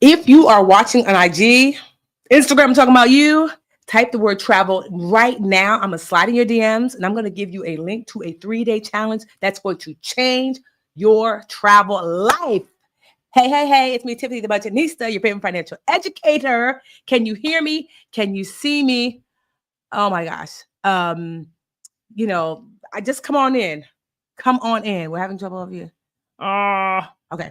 If you are watching on IG, Instagram, I'm talking about you, type the word travel right now. I'm going to slide in your DMs and I'm going to give you a link to a 3-day challenge that's going to change your travel life. Hey, it's me, Tiffany, the Budgetnista, your favorite financial educator. Can you hear me? Can you see me? Oh my gosh. I just come on in. Come on in. We're having trouble with you. Okay.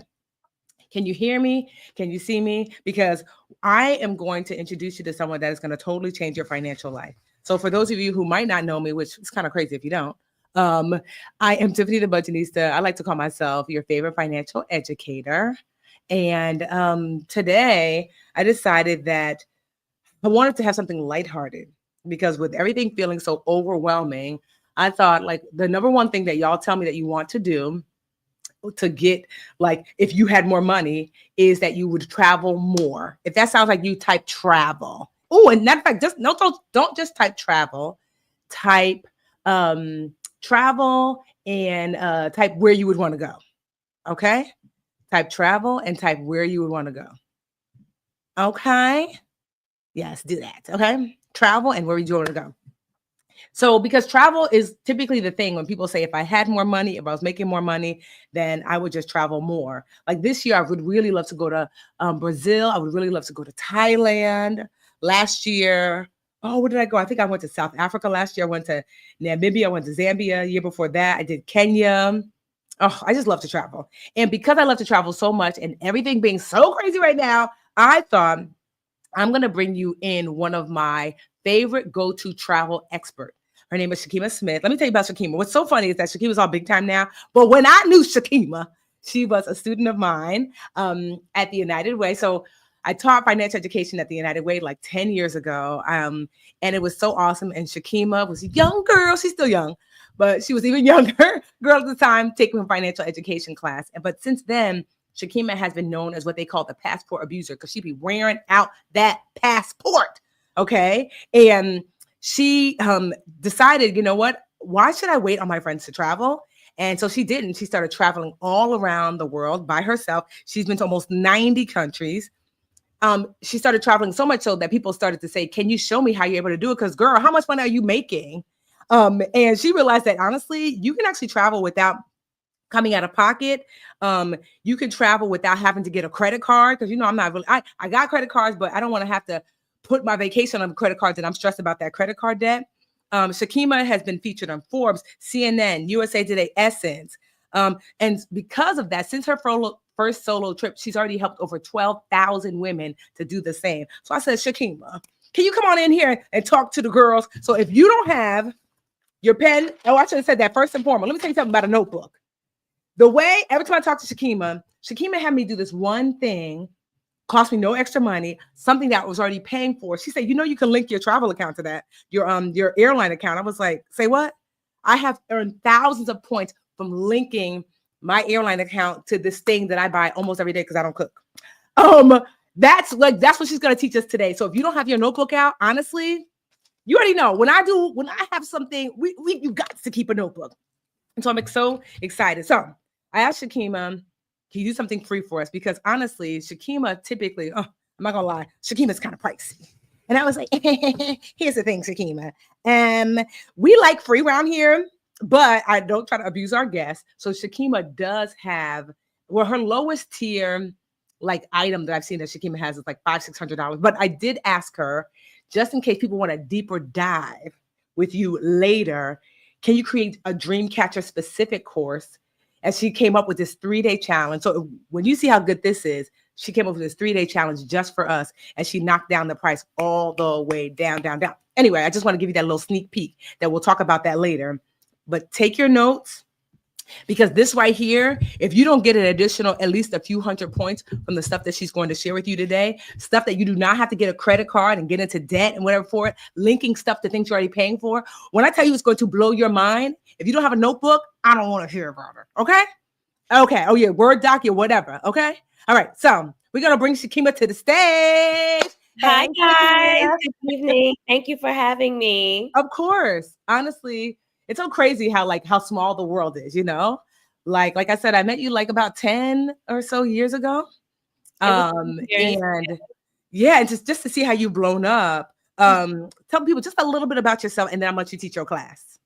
Can you hear me? Can you see me? Because I am going to introduce you to someone that is going to totally change your financial life. So for those of you who might not know me, which is kind of crazy if you don't, I am Tiffany the Budgetnista. I like to call myself your favorite financial educator. And today I decided that I wanted to have something lighthearted because with everything feeling so overwhelming, I thought like the number one thing that y'all tell me that you want to do to get, like, if you had more money, is that you would travel more. If that sounds like you, type travel. Oh, and matter of fact, just don't just type travel. Type travel and type where you would want to go. Okay? Type travel and type where you would want to go. Okay? Yes, do that. Okay? Travel and where you want to go. So because travel is typically the thing when people say, if I had more money, if I was making more money, then I would just travel more. Like this year, I would really love to go to Brazil. I would really love to go to Thailand. Last year, where did I go? I think I went to South Africa last year. I went to Namibia. I went to Zambia. Year before that, I did Kenya. Oh, I just love to travel. And because I love to travel so much and everything being so crazy right now, I thought I'm going to bring you in one of my favorite go-to travel experts. Her name is Shakeemah Smith. Let me tell you about Shakeemah. What's so funny is that Shakeemah's all big time now. But when I knew Shakeemah, she was a student of mine at the United Way. So I taught financial education at the United Way like 10 years ago. And it was so awesome. And Shakeemah was a young girl. She's still young, but she was even younger girl at the time taking a financial education class. But since then, Shakeemah has been known as what they call the passport abuser because she'd be wearing out that passport. Okay. And she decided, you know what? Why should I wait on my friends to travel? And so she didn't. She started traveling all around the world by herself. She's been to almost 90 countries. She started traveling so much so that people started to say, can you show me how you're able to do it? Because girl, how much money are you making? And she realized that honestly, you can actually travel without coming out of pocket. You can travel without having to get a credit card. Because, I'm not really, I got credit cards, but I don't want to have to put my vacation on credit cards and I'm stressed about that credit card debt. Shakeemah has been featured on Forbes, CNN, USA Today, Essence. And because of that, since her first solo trip, she's already helped over 12,000 women to do the same. So I said, Shakeemah, can you come on in here and talk to the girls? So if you don't have your pen, I should have said that first and foremost. Let me tell you something about a notebook. The way every time I talk to Shakeemah had me do this one thing, cost me no extra money, something that I was already paying for. She said, you can link your travel account to that, your airline account. I was like, say what? I have earned thousands of points from linking my airline account to this thing that I buy almost every day because I don't cook. That's what she's going to teach us today. So if you don't have your notebook out, honestly, you already know when I have something, you got to keep a notebook. And so I'm so excited. So I asked Shakeemah, can you do something free for us? Because honestly, Shakeemah typically, I'm not gonna lie, Shakeemah's kind of pricey. And I was like, here's the thing, Shakeemah. We like free around here, but I don't try to abuse our guests. So Shakeemah does have, her lowest tier like item that I've seen that Shakeemah has is like $500-$600. But I did ask her, just in case people want a deeper dive with you later, can you create a dream catcher specific course? And she came up with this 3-day challenge. So when you see how good this is, she came up with this 3-day challenge just for us. And she knocked down the price all the way down. Anyway, I just want to give you that little sneak peek that we'll talk about that later. But take your notes, because this right here, if you don't get an additional at least a few hundred points from the stuff that she's going to share with you today, stuff that you do not have to get a credit card and get into debt and whatever for it, linking stuff to things you're already paying for. When I tell you it's going to blow your mind, if you don't have a notebook, I don't want to hear about it. Okay? Oh yeah, Word doc, whatever. Okay? All right. So we're going to bring Shakeemah to the stage. Hi, guys. Good evening. Thank you for having me. Of course. Honestly, it's so crazy how small the world is, Like I said, I met you like about 10 or so years ago. It was 2 years. And yeah, and just to see how you've blown up. Tell people just a little bit about yourself, and then I'm gonna let you teach your class.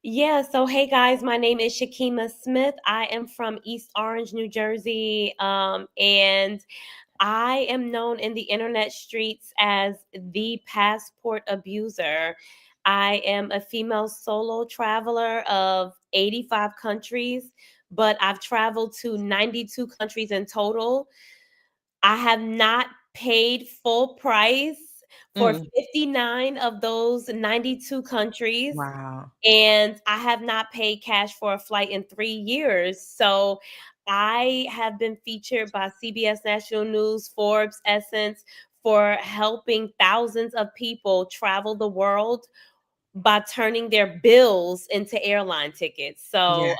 Yeah, so hey guys, my name is Shakeemah Smith. I am from East Orange, New Jersey. And I am known in the internet streets as the passport abuser. I am a female solo traveler of 85 countries, but I've traveled to 92 countries in total. I have not paid full price for Mm, 59 of those 92 countries. wow. And I have not paid cash for a flight in 3 years. So I have been featured by CBS National News, Forbes, Essence for helping thousands of people travel the world by turning their bills into airline tickets. So Yes.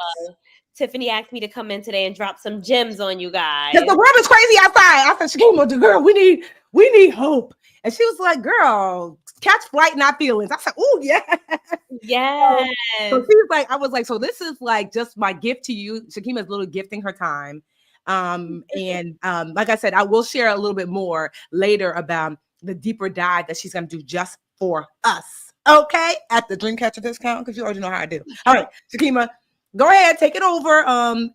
Tiffany asked me to come in today and drop some gems on you Because guys. the world is crazy outside. I said, Shakeemah, girl, we need hope. And she was like, girl, catch flight, not feelings. I said, oh yeah. So, Yes. she was like, I was like, so this is like just my gift to you. Shakeemah's little gifting her time. And like I said, I will share a little bit more later about the deeper dive that she's gonna do just for us. Okay, at the Dreamcatcher discount, because you already know how I do. All right, Shakeemah, go ahead, take it over.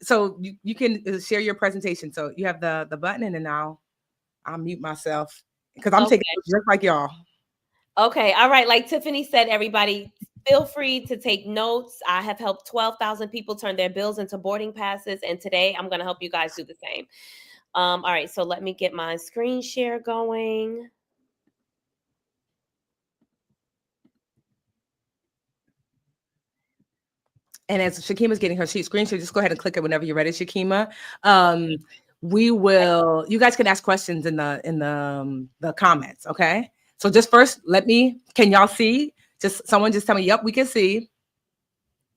So you can share your presentation. So you have the button, and then I'll mute myself because I'm taking Okay. it just like y'all. Okay. All right. Like Tiffany said, everybody, feel free to take notes. I have helped 12,000 people turn their bills into boarding passes. And today I'm going to help you guys do the same. All right. So let me get my screen share going. And as Shakeemah's getting her sheet screen share, just go ahead and click it whenever you're ready, Shakeemah. We will. You guys can ask questions in the comments. Okay. So just first, Can y'all see? Just someone just tell me. Yep, we can see.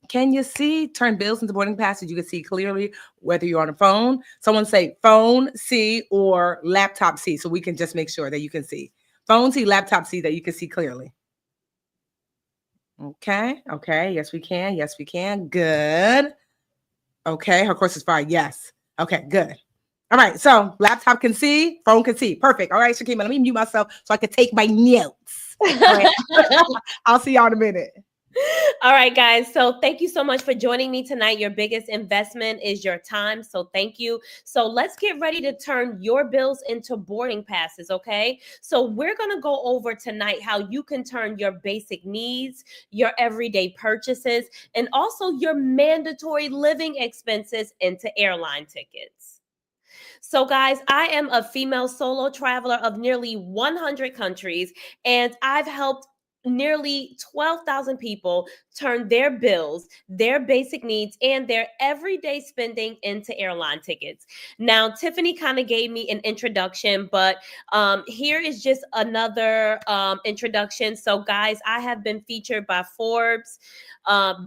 Can you see? Turn bills into boarding passes. You can see clearly whether you're on a phone. Someone say phone see or laptop see, so we can just make sure that you can see. Phone see, laptop see, that you can see clearly. Okay. Okay. Yes, we can. Yes, we can. Good. Okay. Her course is fine. Yes. Okay. Good. All right. So laptop can see, phone can see. Perfect. All right, Shakeemah, let me mute myself so I can take my notes. All right. I'll see y'all in a minute. All right, guys. So thank you so much for joining me tonight. Your biggest investment is your time. So thank you. So let's get ready to turn your bills into boarding passes, okay? So we're going to go over tonight how you can turn your basic needs, your everyday purchases, and also your mandatory living expenses into airline tickets. So, guys, I am a female solo traveler of nearly 100 countries, and I've helped nearly 12,000 people turn their bills, their basic needs, and their everyday spending into airline tickets. Now, Tiffany kind of gave me an introduction, but here is just another introduction. So, guys, I have been featured by Forbes,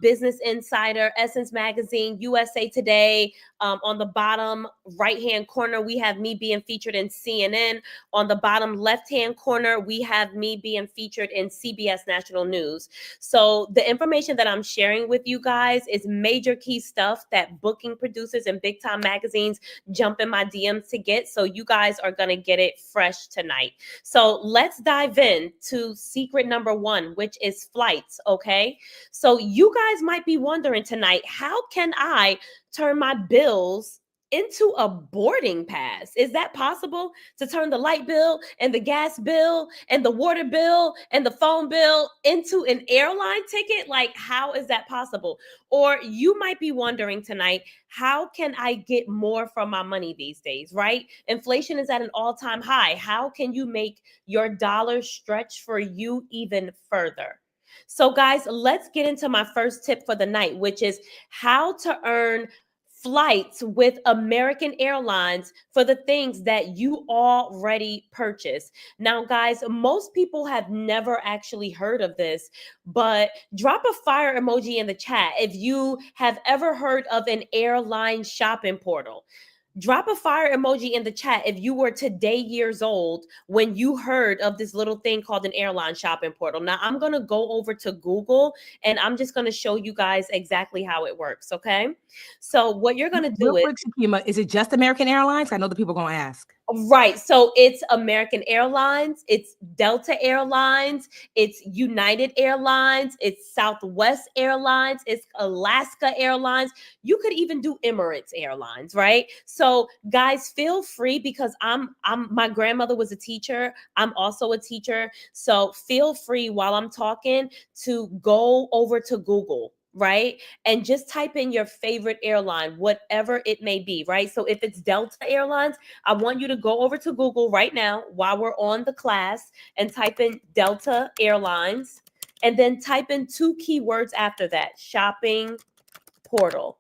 Business Insider, Essence Magazine, USA Today. On the bottom right-hand corner, we have me being featured in CNN. On the bottom left-hand corner, we have me being featured in CBS National News. So the information that I'm sharing with you guys is major key stuff that booking producers and big-time magazines jump in my DMs to get. So you guys are going to get it fresh tonight. So let's dive in to secret number 1, which is flights, okay? So you guys might be wondering tonight, how can I turn my bills into a boarding pass? Is that possible, to turn the light bill and the gas bill and the water bill and the phone bill into an airline ticket? Like, how is that possible? Or you might be wondering tonight, how can I get more from my money these days, right? Inflation is at an all-time high. How can you make your dollar stretch for you even further? So, guys, let's get into my first tip for the night, which is how to earn flights with American Airlines for the things that you already purchased. Now, guys, most people have never actually heard of this, but drop a fire emoji in the chat if you have ever heard of an airline shopping portal. Drop a fire emoji in the chat if you were today years old when you heard of this little thing called an airline shopping portal. Now, I'm going to go over to Google and I'm just going to show you guys exactly how it works, okay? So what you're going to do Real is, quick, Shakeemah, is it just American Airlines? I know the people are going to ask. Right. So it's American Airlines, it's Delta Airlines, it's United Airlines, it's Southwest Airlines, it's Alaska Airlines. You could even do Emirates Airlines, right? So guys, feel free, because I'm my grandmother was a teacher. I'm also a teacher. So feel free while I'm talking to go over to Google, right? And just type in your favorite airline, whatever it may be, right? So if it's Delta Airlines, I want you to go over to Google right now while we're on the class and type in Delta Airlines, and then type in 2 keywords after that: shopping portal.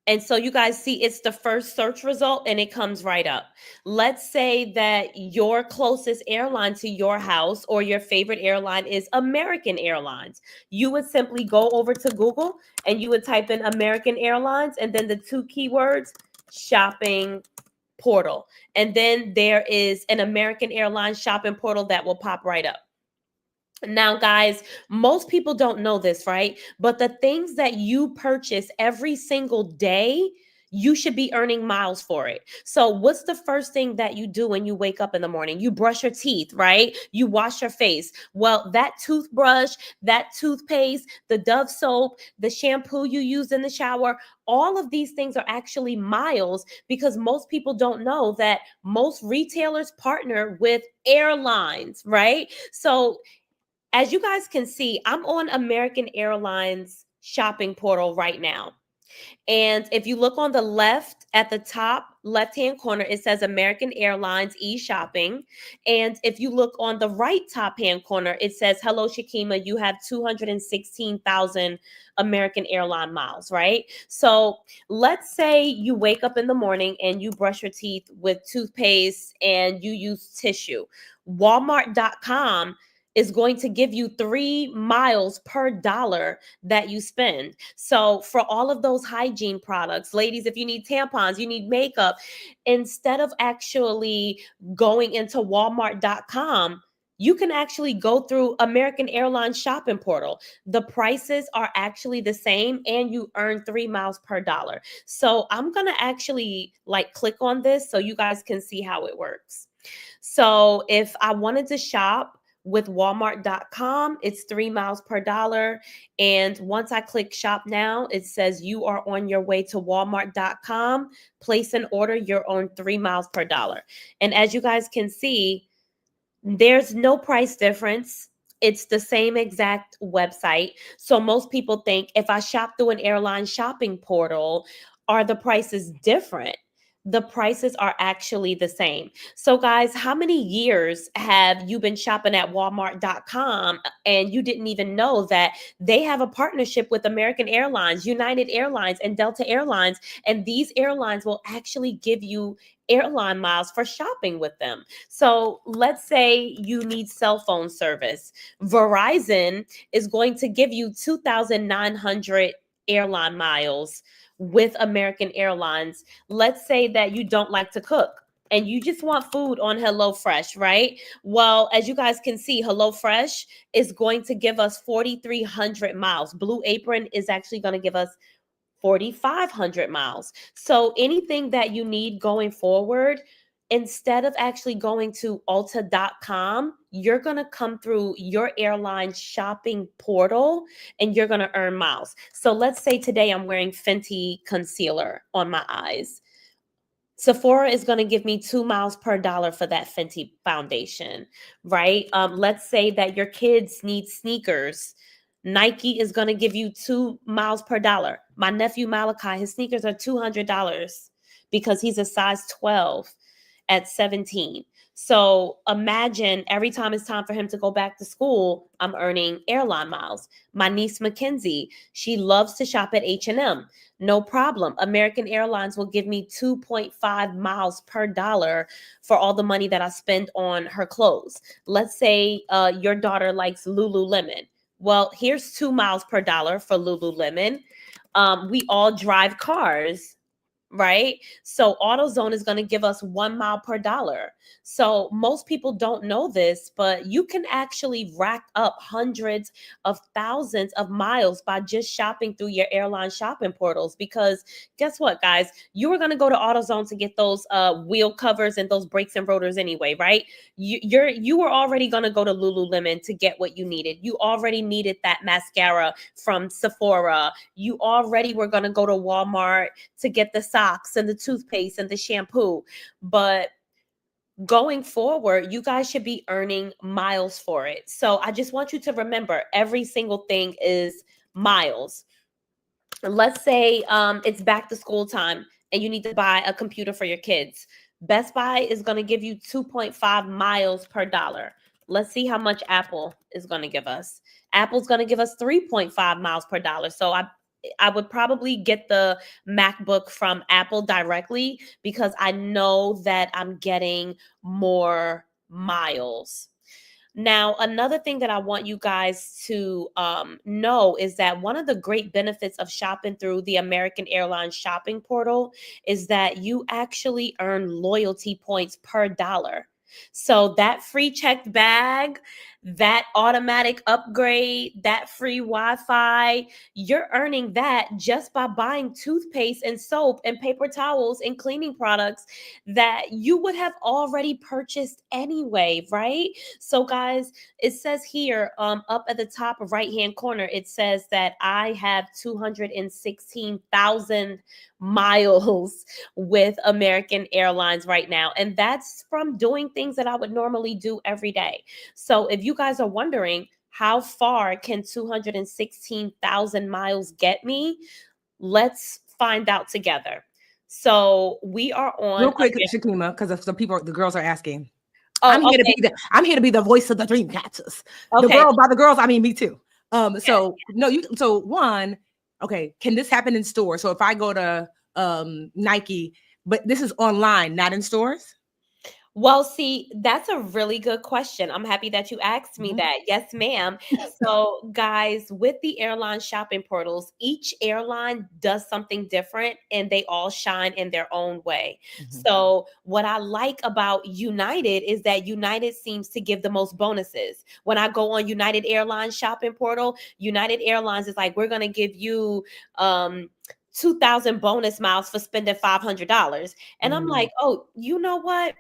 And so you guys see it's the first search result and it comes right up. Let's say that your closest airline to your house or your favorite airline is American Airlines. You would simply go over to Google and you would type in American Airlines and then the 2 keywords: shopping portal. And then there is an American Airlines shopping portal that will pop right up. Now, guys, most people don't know this, right? But the things that you purchase every single day, you should be earning miles for it. So, what's the first thing that you do when you wake up in the morning? You brush your teeth, right? You wash your face. Well, that toothbrush, that toothpaste, the Dove soap, the shampoo you use in the shower, all of these things are actually miles, because most people don't know that most retailers partner with airlines, right? So, as you guys can see, I'm on American Airlines shopping portal right now. And if you look on the left at the top left-hand corner, it says American Airlines e-shopping. And if you look on the right top-hand corner, it says, hello, Shakeemah, you have 216,000 American Airline miles, right? So let's say you wake up in the morning and you brush your teeth with toothpaste and you use tissue. Walmart.com is going to give you 3 miles per dollar that you spend. So for all of those hygiene products, ladies, if you need tampons, you need makeup, instead of actually going into walmart.com, you can actually go through American Airlines shopping portal. The prices are actually the same and you earn 3 miles per dollar. So I'm going to actually click on this so you guys can see how it works. So if I wanted to shop with walmart.com, it's 3 miles per dollar. And once I click shop now, it says you are on your way to walmart.com. Place an order, you're on 3 miles per dollar. And as you guys can see, there's no price difference. It's the same exact website. So most people think, if I shop through an airline shopping portal, are the prices different? The prices are actually the same. So guys, how many years have you been shopping at walmart.com and you didn't even know that they have a partnership with American Airlines, United Airlines, and Delta Airlines, and these airlines will actually give you airline miles for shopping with them. So let's say you need cell phone service. Verizon is going to give you 2,900 airline miles with American Airlines. Let's say that you don't like to cook and you just want food on HelloFresh, right? Well, as you guys can see, HelloFresh is going to give us 4,300 miles. Blue Apron is actually going to give us 4,500 miles. So anything that you need going forward, instead of actually going to ulta.com, you're going to come through your airline shopping portal and you're going to earn miles. So let's say today I'm wearing Fenty concealer on my eyes. Sephora is going to give me 2 miles per dollar for that Fenty foundation, right? Let's say that your kids need sneakers. Nike is going to give you 2 miles per dollar. My nephew Malachi, his sneakers are $200 because he's a size 12 at 17. So imagine every time it's time for him to go back to school, I'm earning airline miles. My niece Mackenzie, she loves to shop at H&M. No problem. American Airlines will give me 2.5 miles per dollar for all the money that I spend on her clothes. Let's say your daughter likes Lululemon. Well, here's 2 miles per dollar for Lululemon. We all drive cars, right? So AutoZone is going to give us 1 mile per dollar. So most people don't know this, but you can actually rack up hundreds of thousands of miles by just shopping through your airline shopping portals. Because guess what, guys? You were going to go to AutoZone to get those wheel covers and those brakes and rotors anyway, right? You were already going to go to Lululemon to get what you needed. You already needed that mascara from Sephora. You already were going to go to Walmart to get the socks and the toothpaste and the shampoo. But going forward, you guys should be earning miles for it. So I just want you to remember, every single thing is miles. Let's say it's back to school time and you need to buy a computer for your kids. Best Buy is going to give you 2.5 miles per dollar. Let's see how much Apple is going to give us. Apple's going to give us 3.5 miles per dollar. So I would probably get the MacBook from Apple directly because I know that I'm getting more miles. Now, another thing that I want you guys to know is that one of the great benefits of shopping through the American Airlines shopping portal is that you actually earn loyalty points per dollar. So that free checked bag, that automatic upgrade, that free Wi-Fi, you're earning that just by buying toothpaste and soap and paper towels and cleaning products that you would have already purchased anyway, right? So guys, it says here up at the top right hand corner, it says that I have 216,000 miles with American Airlines right now. And that's from doing things that I would normally do every day. So if you guys are wondering, how far can 216,000 miles get me? Let's find out together. So we are on Real quick, Shakeemah, because some people, the girls are asking. Oh, I'm here okay. I'm here to be the voice of the dream catchers. The Okay. girl, by the girls, I mean me too. So no, so one, okay, can this happen in stores? So if I go to Nike, but this is online, not in stores? Well, see, that's a really good question. I'm happy that you asked me Mhm. that. Yes, ma'am. So, guys, with the airline shopping portals, each airline does something different and they all shine in their own way. Mhm. So, what I like about United is that United seems to give the most bonuses. When I go on United Airlines shopping portal, United Airlines is like, we're going to give you 2,000 bonus miles for spending $500. And I'm like, oh, you know what?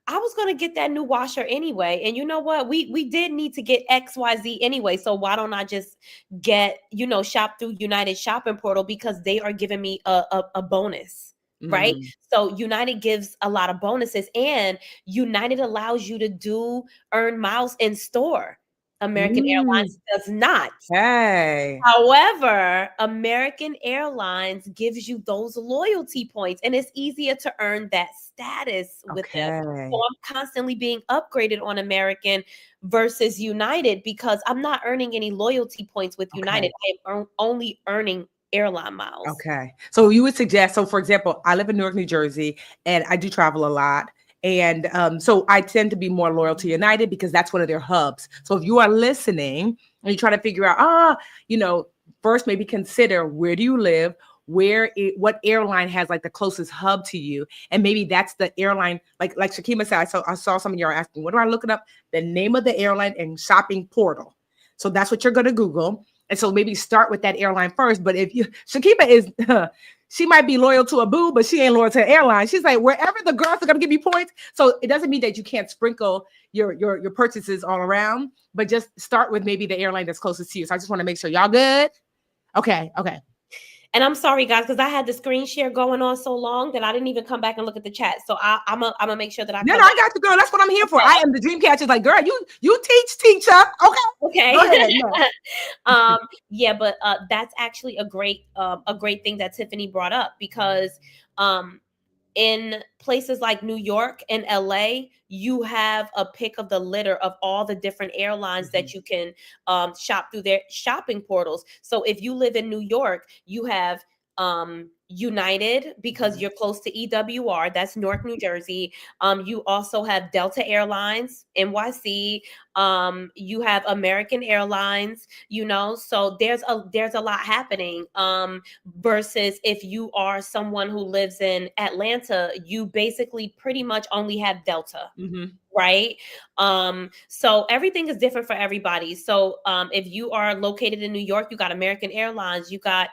I was gonna get that new washer anyway, and you know what? We did need to get XYZ anyway, so why don't I just get, shop through United Shopping Portal because they are giving me a bonus, right? So United gives a lot of bonuses, and United allows you to earn miles in store. American Airlines does not. Hey. However, American Airlines gives you those loyalty points, and it's easier to earn that status with them. So I'm constantly being upgraded on American versus United because I'm not earning any loyalty points with United. I am only earning airline miles. Okay. So you would suggest, so for example, I live in Newark, New Jersey, and I do travel a lot. And so I tend to be more loyal to United because that's one of their hubs. So if you are listening and you try to figure out, first maybe consider, where do you live? What airline has like the closest hub to you? And maybe that's the airline, like Shakeemah said, I saw some of you are asking, what do I look up? The name of the airline and shopping portal. So that's what you're going to Google. And so maybe start with that airline first. But if Shakeemah is, she might be loyal to a boo, but she ain't loyal to an airline. She's like, wherever the girls are going to give you points. So it doesn't mean that you can't sprinkle your purchases all around, but just start with maybe the airline that's closest to you. So I just want to make sure y'all good. Okay. And I'm sorry, guys, because I had the screen share going on so long that I didn't even come back and look at the chat. So I'm gonna make sure that I. No, I got you, girl. That's what I'm here for. I am the dream catcher. Like, girl, you teach, teacher. Okay. Go ahead. No. Yeah, but that's actually a great thing that Tiffany brought up because in places like New York and LA, you have a pick of the litter of all the different airlines that you can shop through their shopping portals. So if you live in New York, you have United because you're close to EWR, that's Newark, New Jersey. You also have Delta Airlines, NYC. You have American Airlines, so there's a lot happening. Versus if you are someone who lives in Atlanta, you basically pretty much only have Delta. Mm-hmm. Right. So everything is different for everybody. So if you are located in New York, you got American Airlines, you got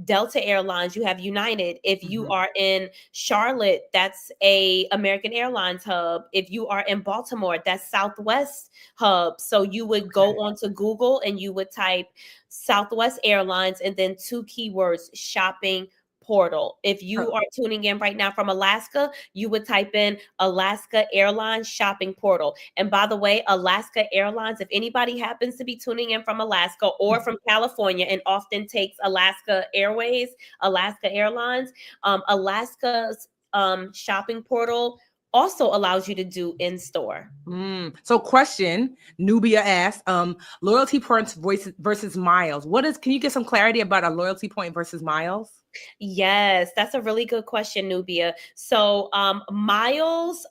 Delta Airlines, you have United. If you are in Charlotte, that's a American Airlines hub. If you are in Baltimore, that's Southwest hub. So you would go onto Google and you would type Southwest Airlines and then 2 keywords: shopping portal. If you are tuning in right now from Alaska, you would type in Alaska Airlines shopping portal. And by the way, Alaska Airlines, if anybody happens to be tuning in from Alaska or from California and often takes Alaska Airways, Alaska Airlines, Alaska's shopping portal also allows you to do in-store. So question, Nubia asked, loyalty points versus miles. Can you get some clarity about a loyalty point versus miles? Yes, that's a really good question, Nubia. So miles,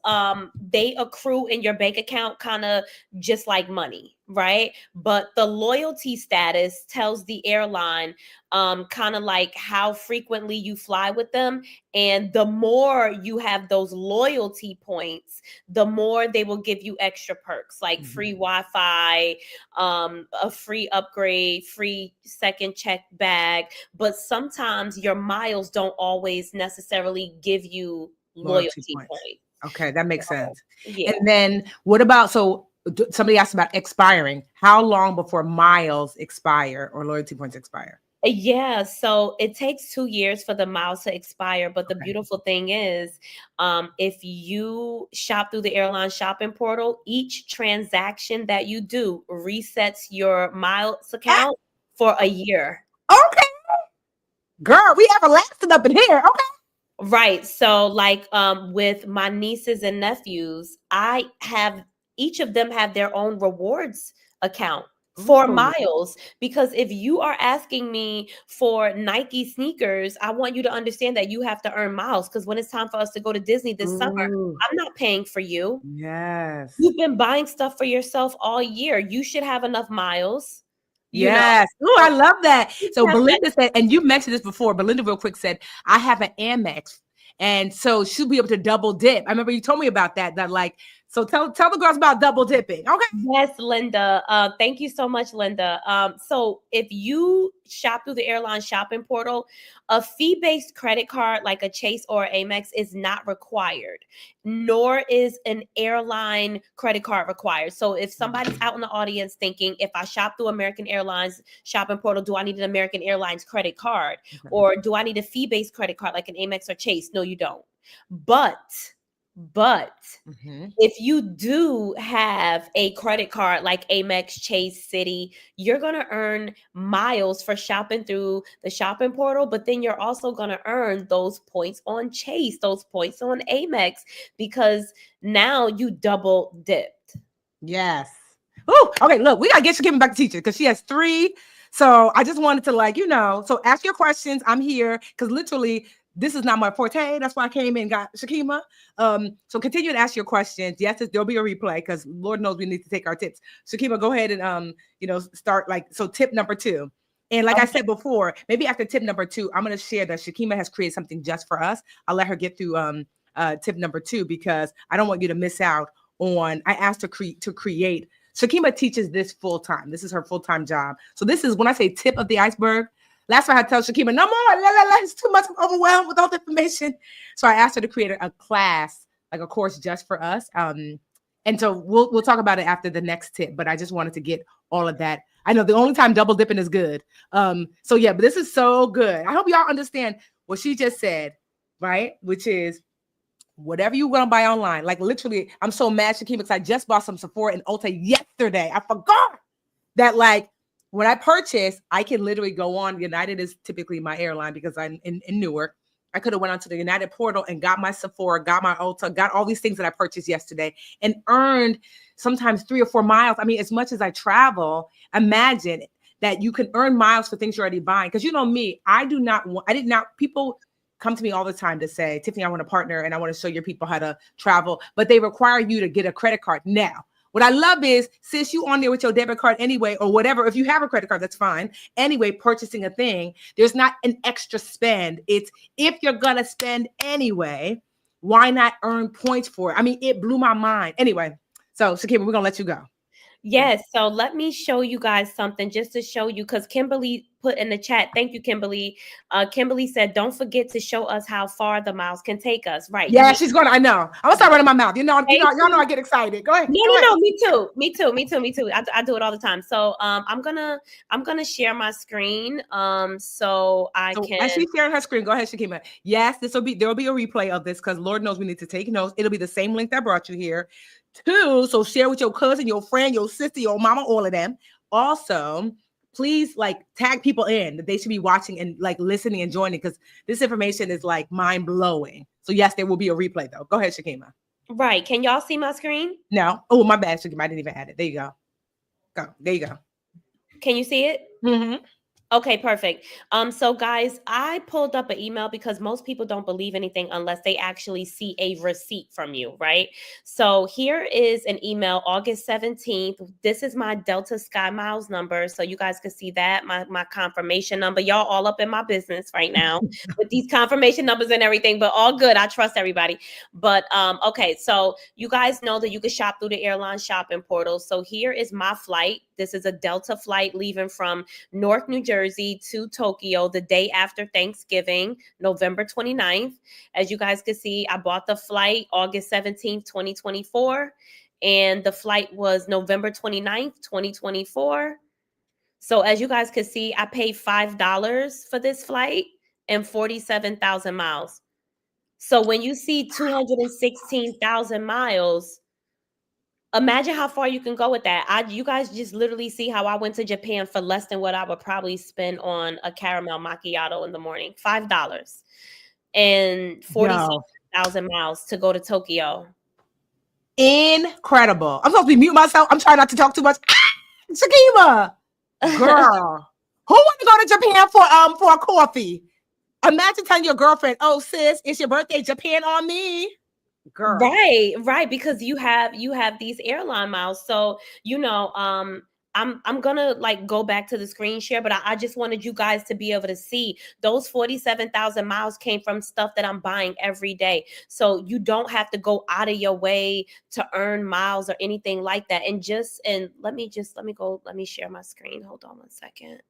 they accrue in your bank account kind of just like money, right? But the loyalty status tells the airline kind of like how frequently you fly with them. And the more you have those loyalty points, the more they will give you extra perks like free Wi-Fi, a free upgrade, free second check bag. But sometimes your miles don't always necessarily give you loyalty points. Okay, that makes sense. Yeah. And then what about, somebody asked about expiring. How long before miles expire or loyalty points expire? Yeah, so it takes 2 years for the miles to expire. But the beautiful thing is, if you shop through the airline shopping portal, each transaction that you do resets your miles account for a year. Okay. Girl, we everlasting up in here. Okay. Right. So like with my nieces and nephews, each of them have their own rewards account for miles, because if you are asking me for Nike sneakers, I want you to understand that you have to earn miles, because when it's time for us to go to Disney this summer, I'm not paying for you. Yes. You've been buying stuff for yourself all year. You should have enough miles. Yes. Oh, I love that. So Belinda said, and you mentioned this before, Belinda real quick said, I have an Amex. And so she'll be able to double dip. I remember you told me about that like, so tell the girls about double dipping. Okay. Yes, Linda. Thank you so much, Linda. So if you shop through the airline shopping portal, a fee-based credit card like a Chase or Amex is not required, nor is an airline credit card required. So if somebody's out in the audience thinking, if I shop through American Airlines shopping portal, do I need an American Airlines credit card? Or do I need a fee-based credit card like an Amex or Chase? No, you don't. But if you do have a credit card like Amex, Chase, Citi, you're going to earn miles for shopping through the shopping portal, but then you're also going to earn those points on Chase, those points on Amex, because now you double dipped. Yes. Oh, okay. Look, we got to get Shakeemah back to teacher because she has 3. So I just wanted to so ask your questions. I'm here because literally this is not my forte. That's why I came in and got Shakeemah. So continue to ask your questions. Yes, there'll be a replay because Lord knows we need to take our tips. Shakeemah, go ahead and start tip number 2. And like I said before, maybe after tip number 2, I'm going to share that Shakeemah has created something just for us. I'll let her get through tip number 2 because I don't want you to miss out on. I asked her to create. Shakeemah teaches this full time. This is her full-time job. So this is when I say tip of the iceberg. Last time I tell Shakeemah, no more, it's too much, I'm overwhelmed with all the information. So I asked her to create a class, like a course just for us. And so we'll talk about it after the next tip, but I just wanted to get all of that. I know the only time double dipping is good. So yeah, but this is so good. I hope y'all understand what she just said, right? Which is whatever you want to buy online. Like literally, I'm so mad, Shakeemah, because I just bought some Sephora and Ulta yesterday. I forgot that when I purchase, I can literally go on. United is typically my airline because I'm in Newark. I could have went onto the United portal and got my Sephora, got my Ulta, got all these things that I purchased yesterday and earned sometimes 3 or 4 miles. I mean, as much as I travel, imagine that you can earn miles for things you're already buying. Because you know me, people come to me all the time to say, Tiffany, I want to partner and I want to show your people how to travel, but they require you to get a credit card now. What I love is, since you on there with your debit card anyway, or whatever, if you have a credit card, that's fine. Anyway, purchasing a thing, there's not an extra spend. It's if you're gonna spend anyway, why not earn points for it? I mean, it blew my mind. Anyway, so Shakeemah, we're gonna let you go. Yes, so let me show you guys something just to show you, because Kimberly put in the chat. Thank you, Kimberly. Kimberly said, "Don't forget to show us how far the miles can take us." Right? Yeah, she's gonna. I know. I'm gonna start running my mouth. Y'all know I get excited. Go ahead. No. Me too. I do it all the time. So I'm gonna share my screen so I can. As she's sharing her screen, go ahead, Shakeemah. Yes, there will be a replay of this because Lord knows we need to take notes. It'll be the same link that brought you here. 2, so share with your cousin, your friend, your sister, your mama, all of them. Also, please like tag people in that they should be watching and like listening and joining, because this information is like mind blowing. So yes, there will be a replay though. Go ahead, Shakeemah. Right. Can y'all see my screen? No. Oh, my bad, Shakeemah. I didn't even add it. There you go. There you go. Can you see it? Mm-hmm. Okay, perfect. So guys, I pulled up an email because most people don't believe anything unless they actually see a receipt from you, right? So here is an email, August 17th. This is my Delta Sky Miles number. So you guys can see that, my confirmation number. Y'all all up in my business right now with these confirmation numbers and everything, but all good. I trust everybody. But okay, so you guys know that you can shop through the airline shopping portal. So here is my flight. This is a Delta flight leaving from Newark, New Jersey to Tokyo the day after Thanksgiving, November 29th. As you guys can see, I bought the flight August 17th, 2024, and the flight was November 29th, 2024. So as you guys can see, I paid $5 for this flight and 47,000 miles. So when you see 216,000 miles, imagine how far you can go with that. You guys just literally see how I went to Japan for less than what I would probably spend on a caramel macchiato in the morning. $5 and 47,000 miles to go to Tokyo. Incredible. I'm supposed to be mute myself. I'm trying not to talk too much. Shakeemah, girl, who want to go to Japan for a coffee? Imagine telling your girlfriend, "Oh, sis, it's your birthday. Japan on me." Girl. Right, because you have these airline miles. So, I'm gonna like go back to the screen share, but I just wanted you guys to be able to see those 47,000 miles came from stuff that I'm buying every day. So you don't have to go out of your way to earn miles or anything like that. And let me share my screen. Hold on one second.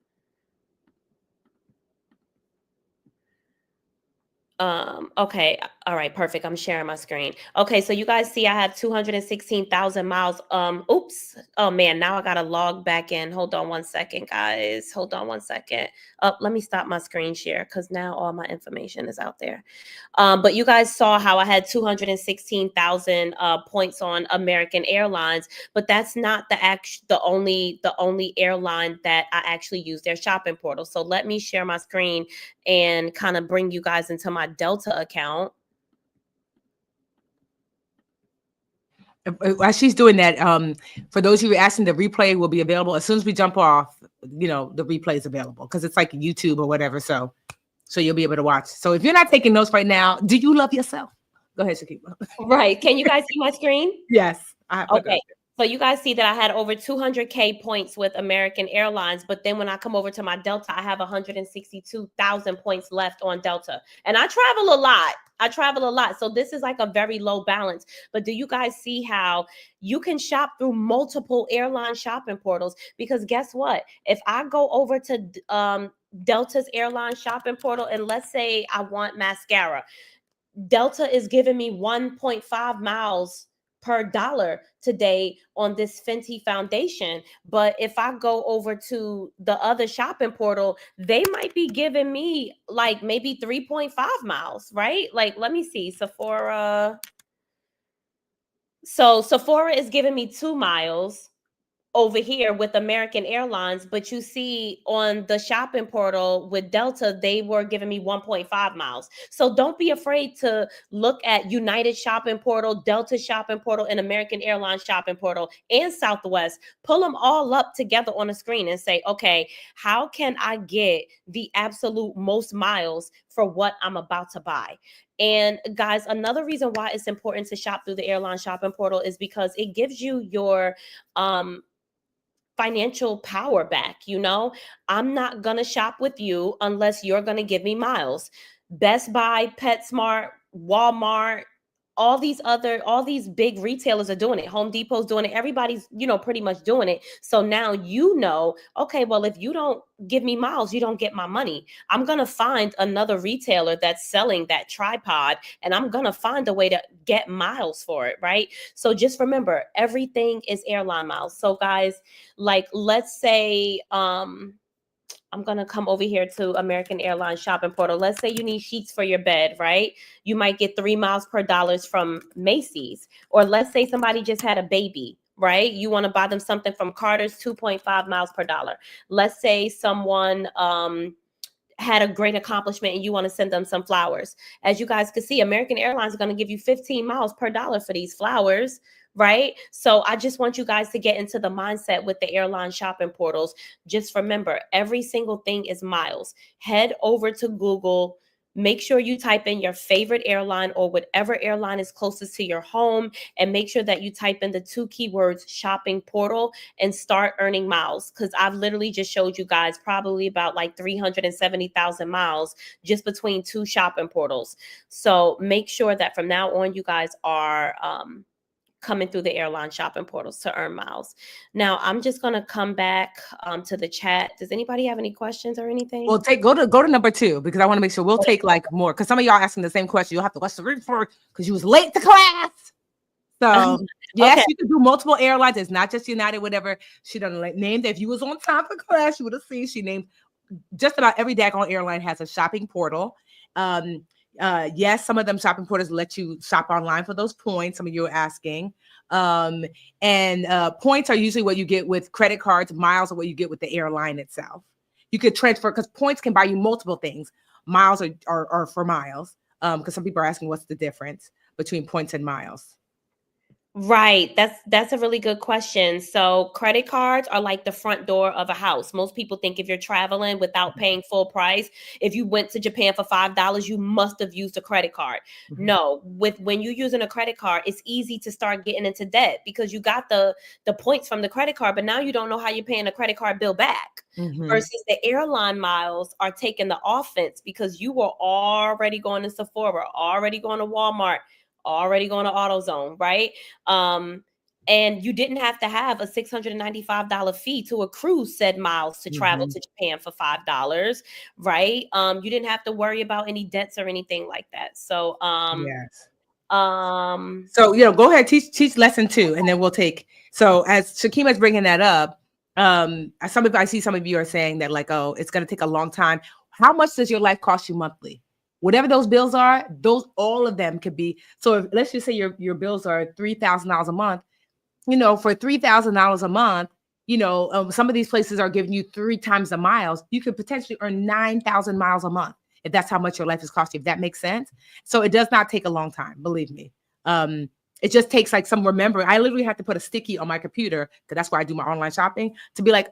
Okay. All right. Perfect. I'm sharing my screen. Okay. So you guys see I have 216,000 miles. Oops. Oh man. Now I got to log back in. Hold on one second, guys. Hold on one second. Let me stop my screen share because now all my information is out there. But you guys saw how I had 216,000 points on American Airlines, but that's not the only airline that I actually use their shopping portal. So let me share my screen and kind of bring you guys into my Delta account. As she's doing that, for those of you asking, the replay will be available as soon as we jump off. The replay is available because it's like YouTube or whatever. So you'll be able to watch. So if you're not taking notes right now, do you love yourself? Go ahead, Shakeemah. Right. Can you guys see my screen? Yes. Okay. So you guys see that I had over 200K points with American Airlines, but then when I come over to my Delta, I have 162,000 points left on Delta. And I travel a lot. So this is like a very low balance. But do you guys see how you can shop through multiple airline shopping portals? Because guess what? If I go over to Delta's airline shopping portal, and let's say I want mascara, Delta is giving me 1.5 miles per dollar today on this Fenty foundation. But if I go over to the other shopping portal, they might be giving me like maybe 3.5 miles, right? Like, let me see, Sephora. So Sephora is giving me 2 miles over here with American Airlines, but you see on the shopping portal with Delta, they were giving me 1.5 miles. So don't be afraid to look at United shopping portal, Delta shopping portal, and American Airlines shopping portal and Southwest. Pull them all up together on the screen and say, okay, how can I get the absolute most miles for what I'm about to buy? And guys, another reason why it's important to shop through the airline shopping portal is because it gives you your financial power back. I'm not gonna shop with you unless you're gonna give me miles. Best Buy, PetSmart, Walmart, all these big retailers are doing it. Home Depot's doing it. Everybody's, pretty much doing it. So now, okay, well, if you don't give me miles, you don't get my money. I'm going to find another retailer that's selling that tripod, and I'm going to find a way to get miles for it, right? So just remember, everything is airline miles. So guys, like, let's say, I'm going to come over here to American Airlines shopping portal. Let's say you need sheets for your bed, right? You might get 3 miles per dollars from Macy's. Or let's say somebody just had a baby, right? You want to buy them something from Carter's, 2.5 miles per dollar. Let's say someone had a great accomplishment and you want to send them some flowers. As you guys can see, American Airlines is going to give you 15 miles per dollar for these flowers, right? So I just want you guys to get into the mindset with the airline shopping portals. Just remember, every single thing is miles. Head over to Google. Make sure you type in your favorite airline or whatever airline is closest to your home, and make sure that you type in the 2 keywords shopping portal and start earning miles. Because I've literally just showed you guys probably about like 370,000 miles just between 2 shopping portals. So make sure that from now on, you guys are coming through the airline shopping portals to earn miles. Now, I'm just going to come back to the chat. Does anybody have any questions or anything? Well, go to number 2, because I want to make sure we'll take like more, because some of y'all asking the same question. You'll have to watch the report because you was late to class. So yes, you can do multiple airlines. It's not just United, whatever. She done named. If you was on time for class, you would have seen she named just about every daggone airline has a shopping portal. Yes, some of them shopping portals let you shop online for those points. Some of you are asking. And points are usually what you get with credit cards. Miles are what you get with the airline itself. You could transfer, because points can buy you multiple things. Miles are for miles. Because some people are asking what's the difference between points and miles. Right. That's a really good question. So credit cards are like the front door of a house. Most people think if you're traveling without paying full price, if you went to Japan for $5, you must have used a credit card. Mm-hmm. No, when you're using a credit card, it's easy to start getting into debt because you got the points from the credit card, but now you don't know how you're paying a credit card bill back. Mm-hmm. Versus the airline miles are taking the offense because you were already going to Sephora, already going to Walmart, already going to AutoZone, right? And you didn't have to have a $695 fee to accrue said miles to travel to Japan for $5, right? You didn't have to worry about any debts or anything like that. So yes. So go ahead, teach lesson 2, and then we'll take. So as Shakeemah's bringing that up, I see some of you are saying that like, oh, it's going to take a long time. How much does your life cost you monthly? Whatever those bills are, all of them could be. So let's just say your bills are $3,000 a month. For $3,000 a month, some of these places are giving you 3 times the miles. You could potentially earn 9,000 miles a month if that's how much your life is costing. If that makes sense. So it does not take a long time, believe me. It just takes like some remembering. I literally have to put a sticky on my computer, because that's where I do my online shopping, to be like,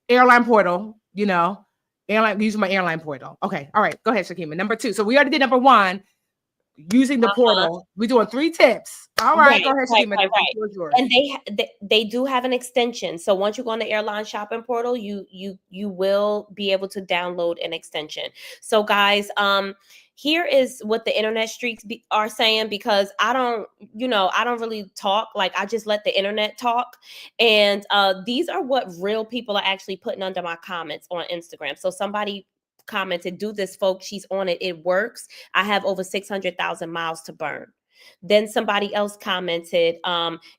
airline portal, using my airline portal. Okay. All right. Go ahead, Shakeemah. Number 2. So we already did number 1, using the portal. We're doing 3 tips. All right. Go ahead, Shakeemah. Right. And they do have an extension. So once you go on the airline shopping portal, you will be able to download an extension. So guys, here is what the internet streets are saying, because I don't really talk. Like, I just let the internet talk. And these are what real people are actually putting under my comments on Instagram. So somebody commented, "Do this, folks. She's on it. It works. I have over 600,000 miles to burn." Then somebody else commented,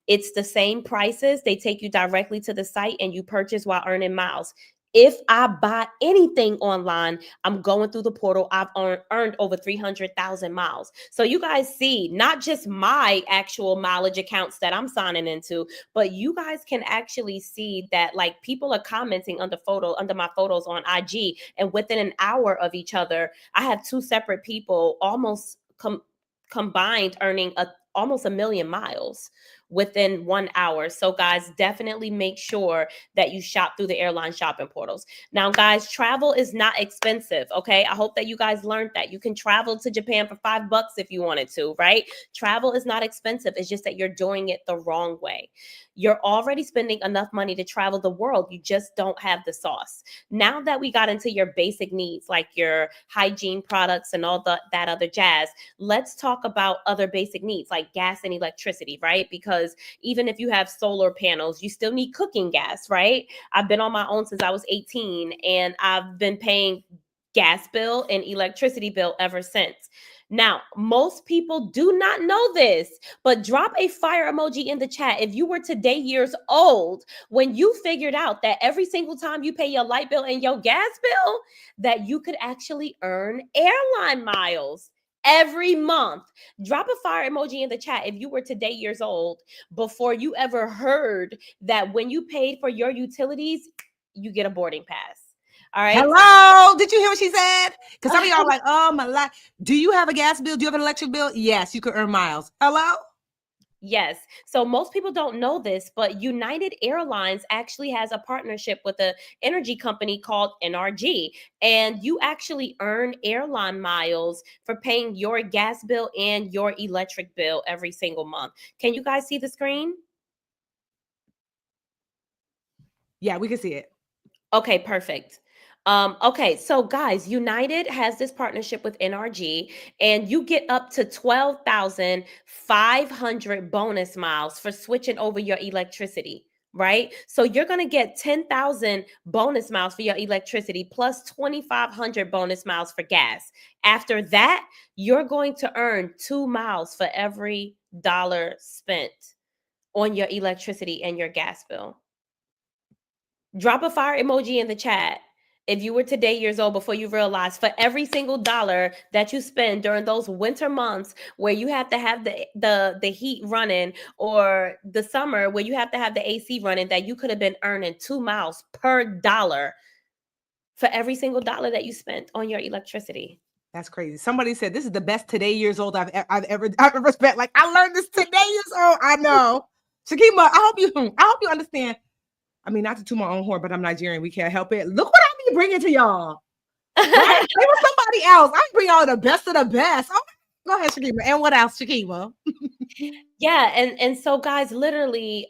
"It's the same prices. They take you directly to the site and you purchase while earning miles. If I buy anything online, I'm going through the portal. I've earned over 300,000 miles." So you guys see, not just my actual mileage accounts that I'm signing into, but you guys can actually see that like people are commenting under my photos on IG, and within an hour of each other, I have 2 separate people almost combined earning almost 1 million miles, within 1 hour. So guys, definitely make sure that you shop through the airline shopping portals. Now guys, travel is not expensive, okay? I hope that you guys learned that. You can travel to Japan for $5 if you wanted to, right? Travel is not expensive. It's just that you're doing it the wrong way. You're already spending enough money to travel the world. You just don't have the sauce. Now that we got into your basic needs, like your hygiene products and all that other jazz, let's talk about other basic needs like gas and electricity, right? Because even if you have solar panels, you still need cooking gas, right? I've been on my own since I was 18 and I've been paying gas bill and electricity bill ever since. Now, most people do not know this, but drop a fire emoji in the chat if you were today years old when you figured out that every single time you pay your light bill and your gas bill, that you could actually earn airline miles every month. Drop a fire emoji in the chat if you were today years old before you ever heard that when you paid for your utilities, you get a boarding pass. All right. Hello. Did you hear what she said? Because some of y'all are like, oh my life. Do you have a gas bill? Do you have an electric bill? Yes, you could earn miles. Hello? Yes. So most people don't know this, but United Airlines actually has a partnership with an energy company called NRG. And you actually earn airline miles for paying your gas bill and your electric bill every single month. Can you guys see the screen? Yeah, we can see it. Okay, perfect. Okay, so guys, United has this partnership with NRG, and you get up to 12,500 bonus miles for switching over your electricity, right? So you're going to get 10,000 bonus miles for your electricity plus 2,500 bonus miles for gas. After that, you're going to earn 2 miles for every dollar spent on your electricity and your gas bill. Drop a fire emoji in the chat if you were today years old before you realized for every single dollar that you spend during those winter months where you have to have the heat running, or the summer where you have to have the AC running, that you could have been earning 2 miles per dollar for every single dollar that you spent on your electricity. That's crazy. Somebody said this is the best today years old I've ever spent. Like, I learned this today years old. I know. Shakeemah, I hope you understand. I mean, not to toot my own horn, but I'm Nigerian. We can't help it. Look what I be bringing to y'all. Right? It was somebody else. I bring y'all the best of the best. Oh, go ahead, Shakeemah. And what else, Shakeemah? Yeah, and so guys, literally,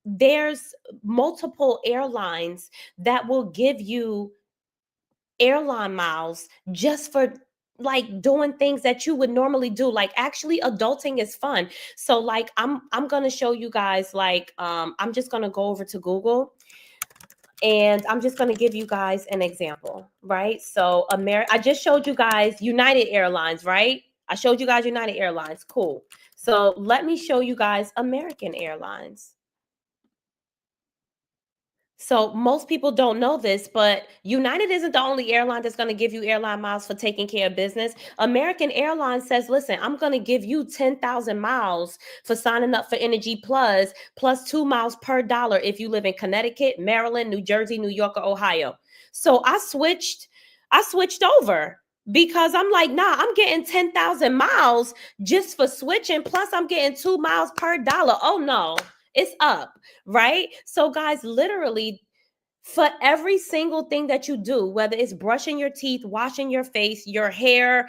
there's multiple airlines that will give you airline miles just for like doing things that you would normally do. Like, actually adulting is fun. So like I'm going to show you guys, like I'm just going to go over to Google and I'm just going to give you guys an example, right? So I just showed you guys United Airlines, right? I showed you guys United Airlines. Cool. So let me show you guys American Airlines. So most people don't know this, but United isn't the only airline that's going to give you airline miles for taking care of business. American Airlines says, listen, I'm going to give you 10,000 miles for signing up for Energy Plus, plus 2 miles per dollar if you live in Connecticut, Maryland, New Jersey, New York, or Ohio. So I switched over because I'm like, nah, I'm getting 10,000 miles just for switching. Plus I'm getting 2 miles per dollar. Oh no. It's up, right? So guys, literally for every single thing that you do, whether it's brushing your teeth, washing your face, your hair,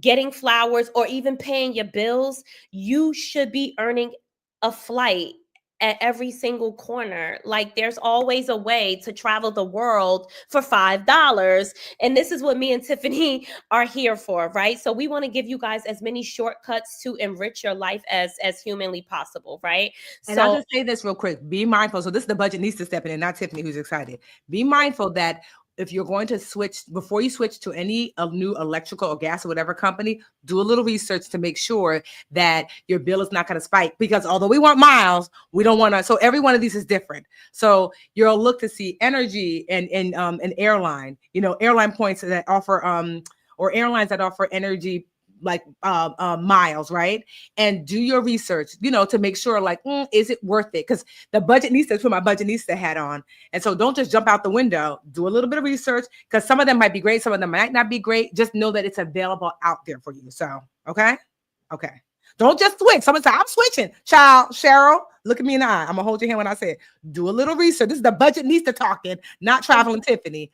getting flowers, or even paying your bills, you should be earning a flight at every single corner. Like, there's always a way to travel the world for $5. And this is what me and Tiffany are here for, right? So we want to give you guys as many shortcuts to enrich your life as humanly possible, right? And I'll just say this real quick. Be mindful. So this is the Budgetnista stepping in, not Tiffany, who's excited. Be mindful that if you're going to switch, before you switch to any new electrical or gas or whatever company, do a little research to make sure that your bill is not going to spike. Because although we want miles, we don't want to. So every one of these is different. So you'll look to see energy and an airline, airline points that offer or airlines that offer energy like miles, right? And do your research, to make sure, like, is it worth it? Because the Budgetnista, put my Budgetnista hat on. And so don't just jump out the window. Do a little bit of research, because some of them might be great, some of them might not be great. Just know that it's available out there for you. So, okay. Don't just switch. Someone say, I'm switching. Child, Cheryl, look at me in the eye. I'm going to hold your hand when I say it. Do a little research. This is the Budgetnista talking, not Traveling Tiffany.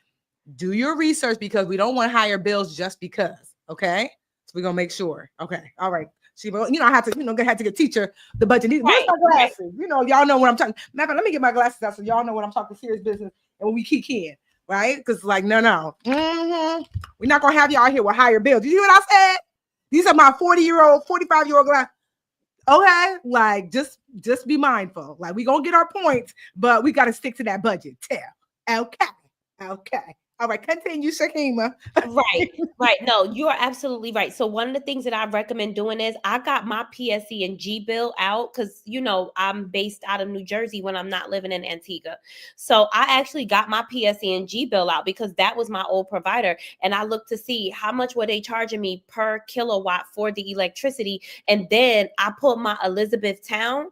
Do your research because we don't want higher bills just because. Okay? So we're going to make sure. Okay. All right. She, I have to, gonna have to get teacher the budget. Where's my glasses? Y'all know what I'm talking. Matter of fact, let me get my glasses out so y'all know what I'm talking serious business and when we kick in, right? Because like, no. We're not gonna have y'all here with higher bills. You hear what I said? These are my 40-year-old, 45-year-old glasses. Okay, like just be mindful. Like we gonna get our points, but we gotta stick to that budget. Okay. All right, continue, Shakeemah. Right. No, you are absolutely right. So one of the things that I recommend doing is I got my PSE and G bill out because, I'm based out of New Jersey when I'm not living in Antigua. So I actually got my PSE and G bill out because that was my old provider. And I looked to see how much were they charging me per kilowatt for the electricity. And then I pulled my Elizabethtown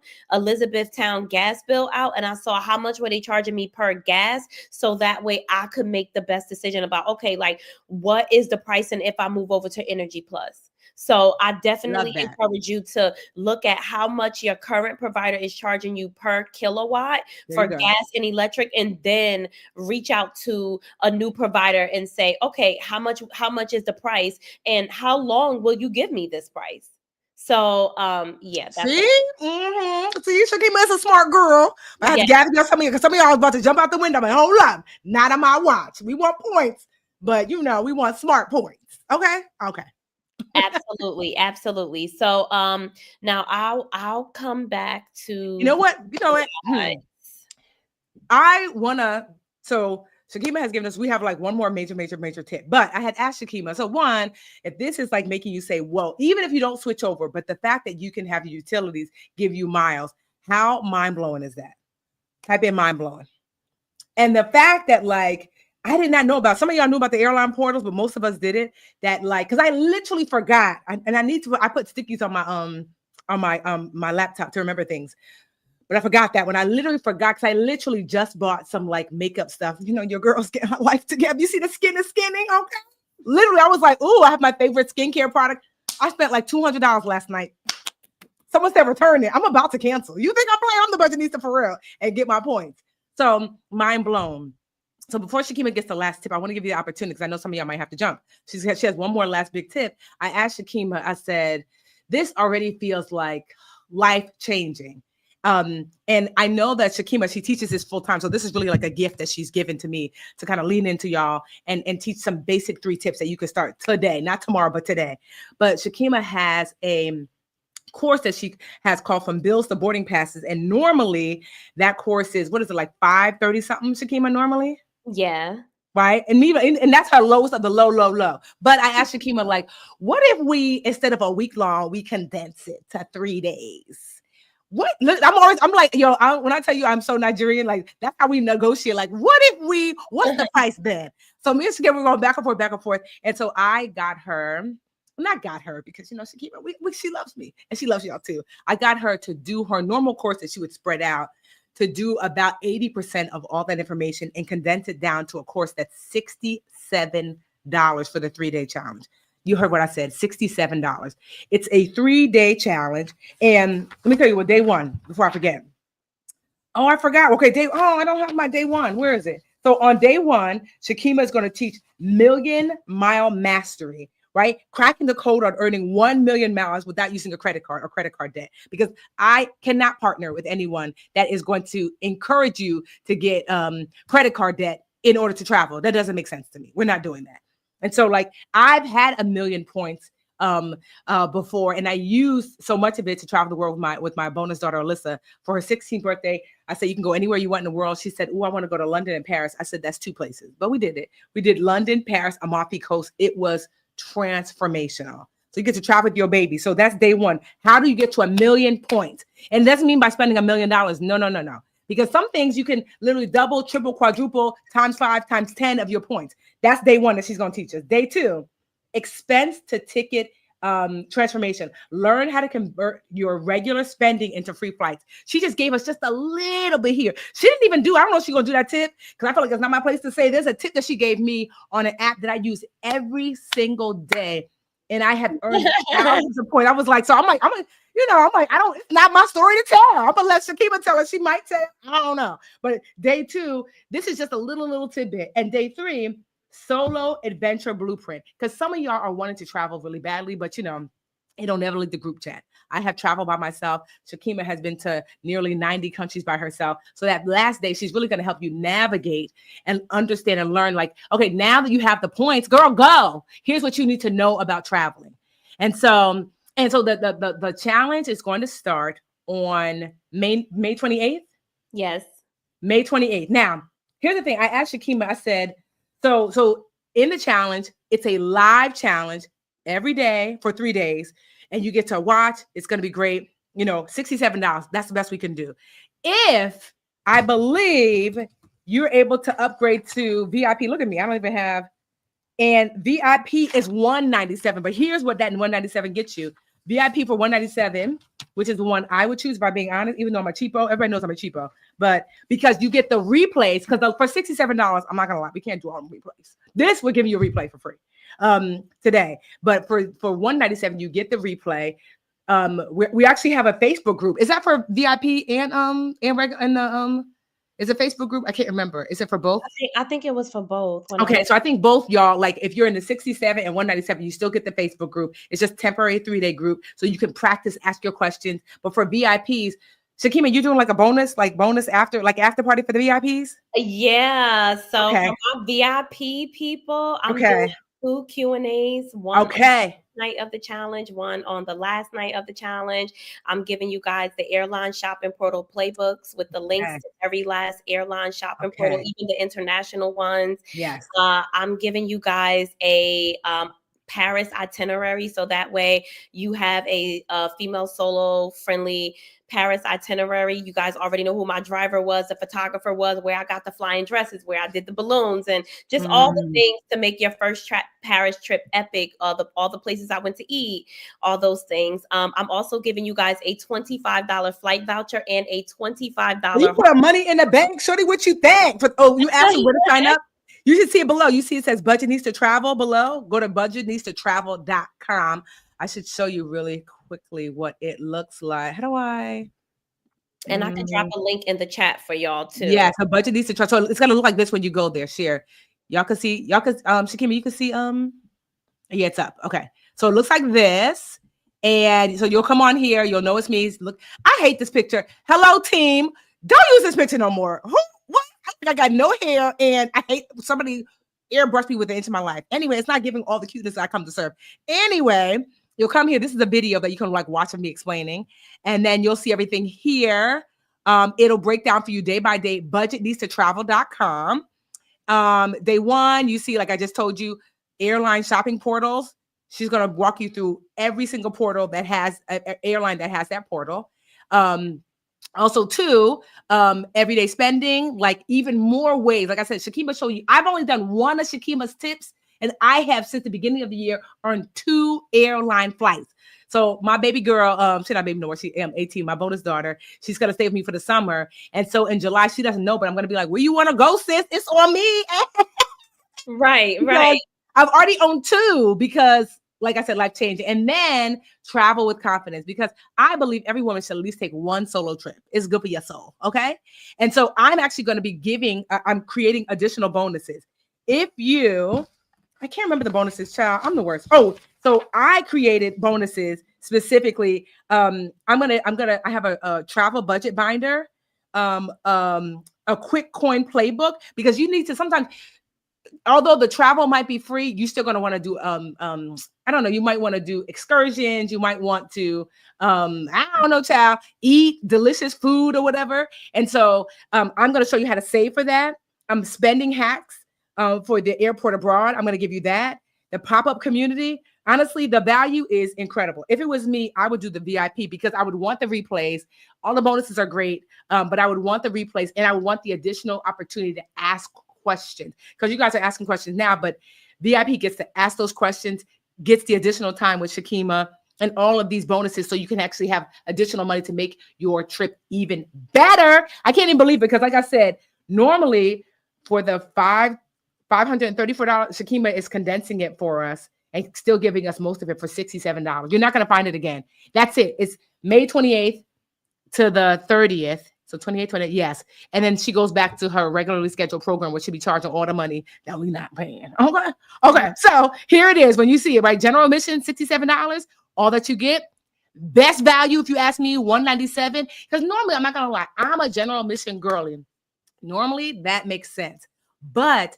gas bill out and I saw how much were they charging me per gas. So that way I could make the best decision about, okay, like what is the pricing if I move over to Energy Plus? So I definitely encourage you to look at how much your current provider is charging you per kilowatt for gas and electric, and then reach out to a new provider and say, okay, how much is the price and how long will you give me this price? So, yeah. That's See, Shakeemah is a smart girl. I had to gather y'all some of y'all was about to jump out the window. I'm like, hold up, not on my watch. We want points, but we want smart points. Okay. Absolutely. So, now I'll come back to. You know what? I wanna. So Shakeemah has given us, we have like one more major tip, but I had asked Shakeemah. So one, if this is like making you say, well, even if you don't switch over, but the fact that you can have your utilities give you miles, how mind-blowing is that? Type in mind-blowing. And the fact that like, I did not know about, some of y'all knew about the airline portals, but most of us didn't, that like, cause I literally forgot. I put stickies on my laptop to remember things. But I forgot that when I literally forgot, because I literally just bought some like makeup stuff. Your girls get her life together. You see the skin is skinning? Okay. Literally, I was like, ooh, I have my favorite skincare product. I spent like $200 last night. Someone said return it. I'm about to cancel. You think I'm playing? I'm the Budgetnista for real and get my points. So mind blown. So before Shakeemah gets the last tip, I want to give you the opportunity because I know some of y'all might have to jump. She has one more last big tip. I asked Shakeemah, I said, this already feels like life-changing. And I know that Shakeemah, she teaches this full time. So this is really like a gift that she's given to me to kind of lean into y'all and teach some basic 3 tips that you can start today, not tomorrow, but today. But Shakeemah has a course that she has called From Bills to Boarding Passes. And normally that course is, what is it, like $530 something, Shakeemah, normally? Yeah. Right. And that's her lowest of the low. But I asked Shakeemah, like, what if we, instead of a week long, we condense it to 3 days? What? I'm like, when I tell you I'm so Nigerian, like that's how we negotiate. Like, what's the price then? So me and Shakeemah were going back and forth. And so I got her, because Shakeemah, she loves me and she loves y'all too. I got her to do her normal course that she would spread out to do about 80% of all that information and condense it down to a course that's $67 for the 3-day challenge. You heard what I said, $67. It's a 3-day challenge. And let me tell you what day one, before I forget. Oh, I forgot. Okay, I don't have my day one. Where is it? So on day one, Shakeemah is going to teach Million Mile Mastery, right? Cracking the code on earning 1 million miles without using a credit card or credit card debt. Because I cannot partner with anyone that is going to encourage you to get credit card debt in order to travel. That doesn't make sense to me. We're not doing that. And so like I've had 1 million points before, and I used so much of it to travel the world with my bonus daughter, Alyssa, for her 16th birthday. I said, you can go anywhere you want in the world. She said, oh, I want to go to London and Paris. I said, that's 2 places, but we did it. We did London, Paris, Amalfi Coast. It was transformational. So you get to travel with your baby. So that's day one. How do you get to 1 million points? And it doesn't mean by spending $1 million. No. Because some things you can literally double, triple, quadruple, times 5, times 10 of your points. That's day one that she's going to teach us. Day 2, expense to ticket transformation. Learn how to convert your regular spending into free flights. She just gave us just a little bit here. She didn't even I don't know if she's going to do that tip because I feel like it's not my place to say. There's a tip that she gave me on an app that I use every single day. and I have earned thousands of points. I was like, so I'm like, I don't, it's not my story to tell. I'm gonna let Shakeemah tell it. She might tell it. I don't know. But day 2, this is just a little tidbit. And day 3, solo adventure blueprint. Because some of y'all are wanting to travel really badly, but it'll never leave the group chat. I have traveled by myself. Shakeemah has been to nearly 90 countries by herself. So that last day, she's really going to help you navigate and understand and learn, like, okay, now that you have the points, girl, go. Here's what you need to know about traveling. And so the challenge is going to start on May 28th. Yes. May 28th. Now, here's the thing. I asked Shakeemah, I said, so in the challenge, it's a live challenge every day for 3 days. And you get to watch. It's going to be great. $67. That's the best we can do. If I believe you're able to upgrade to VIP, look at me. I don't even have. And VIP is $197. But here's what that $197 gets you. VIP for $197, which is the one I would choose, by being honest, even though I'm a cheapo. Everybody knows I'm a cheapo. But because you get the replays, because for $67, I'm not going to lie, we can't do all the replays. This will give you a replay for free today. But for $197, you get the replay. We actually have a Facebook group. Is that for VIP and the is it Facebook group? I can't remember. Is it for both? I think it was for both. Okay, so I think both y'all, like if you're in the 67 and 197, you still get the Facebook group. It's just temporary 3-day group, so you can practice, ask your questions. But for VIPs, Shakeemah, you're doing like a bonus after party for the VIPs? Yeah. So okay. For my VIP people, I'm doing 2 Q&As. One night of the challenge, one on the last night of the challenge. I'm giving you guys the airline shopping portal playbooks with the links to every last airline shopping portal, even the international ones. Yes. I'm giving you guys a Paris itinerary, so that way you have a female solo friendly Paris itinerary. You guys already know who my driver was, the photographer was, where I got the flying dresses, where I did the balloons, and just all the things to make your first Paris trip epic. All the places I went to eat, all those things. I'm also giving you guys a $25 flight voucher and a $25. You put money in the bank, shorty. What you think? You asked me where to sign up. You should see it below. You see it says BUDGETNISTA Travel below. Go to BUDGETNISTATravel.com. I should show you really quickly what it looks like. How do I? And I can drop a link in the chat for y'all too. Yeah, so BUDGETNISTA Travel. So it's gonna look like this when you go there. Share. Y'all can see. Shakeemah, you can see. Yeah, it's up. Okay, so it looks like this. And so you'll come on here. You'll know it's me. Look, I hate this picture. Hello, team. Don't use this picture no more. What? I got no hair, and I hate somebody airbrushed me with it into my life. Anyway, it's not giving all the cuteness that I come to serve. Anyway, you'll come here. This is a video that you can like watch of me explaining, and then you'll see everything here. It'll break down for you day by day. BUDGETNISTATravel.com. Day 1, you see, like I just told you, airline shopping portals. She's gonna walk you through every single portal that has an airline that has that portal. Also, 2, everyday spending, like even more ways. Like I said, Shakeemah showed you. I've only done one of Shakeemah's tips, and I have since the beginning of the year earned 2 airline flights. So my baby girl, she's not baby no more. She 18, my bonus daughter. She's gonna stay with me for the summer, and so in July she doesn't know, but I'm gonna be like, "Where you want to go, sis? It's on me." Right. I've already owned 2 because, like I said, life changing. And then travel with confidence, because I believe every woman should at least take 1 solo trip. It's good for your soul. Okay. And so I'm actually going to be I'm creating additional bonuses. I can't remember the bonuses, child. I'm the worst. Oh, so I created bonuses specifically. I have a travel budget binder, a quick coin playbook, because you need to sometimes, although the travel might be free, you're still going to want to do, I don't know, you might want to do excursions. You might want to, I don't know, child, eat delicious food or whatever. And so I'm going to show you how to save for that. Spending hacks for the airport abroad. I'm going to give you that. The pop-up community. Honestly, the value is incredible. If it was me, I would do the VIP, because I would want the replays. All the bonuses are great, but I would want the replays, and I would want the additional opportunity to ask questions, because you guys are asking questions now, but VIP gets to ask those questions, gets the additional time with Shakeemah, and all of these bonuses, so you can actually have additional money to make your trip even better. I can't even believe it, because like I said, normally for the $534, Shakeemah is condensing it for us, and still giving us most of it for $67. You're not going to find it again. That's it. It's May 28th to the 30th. So 28, yes. And then she goes back to her regularly scheduled program, where she'll be charging all the money that we're not paying. Okay. So here it is. When you see it, right? General admission, $67. All that you get. Best value, if you ask me, $197. Because normally, I'm not going to lie, I'm a general admission girly. Normally, that makes sense. But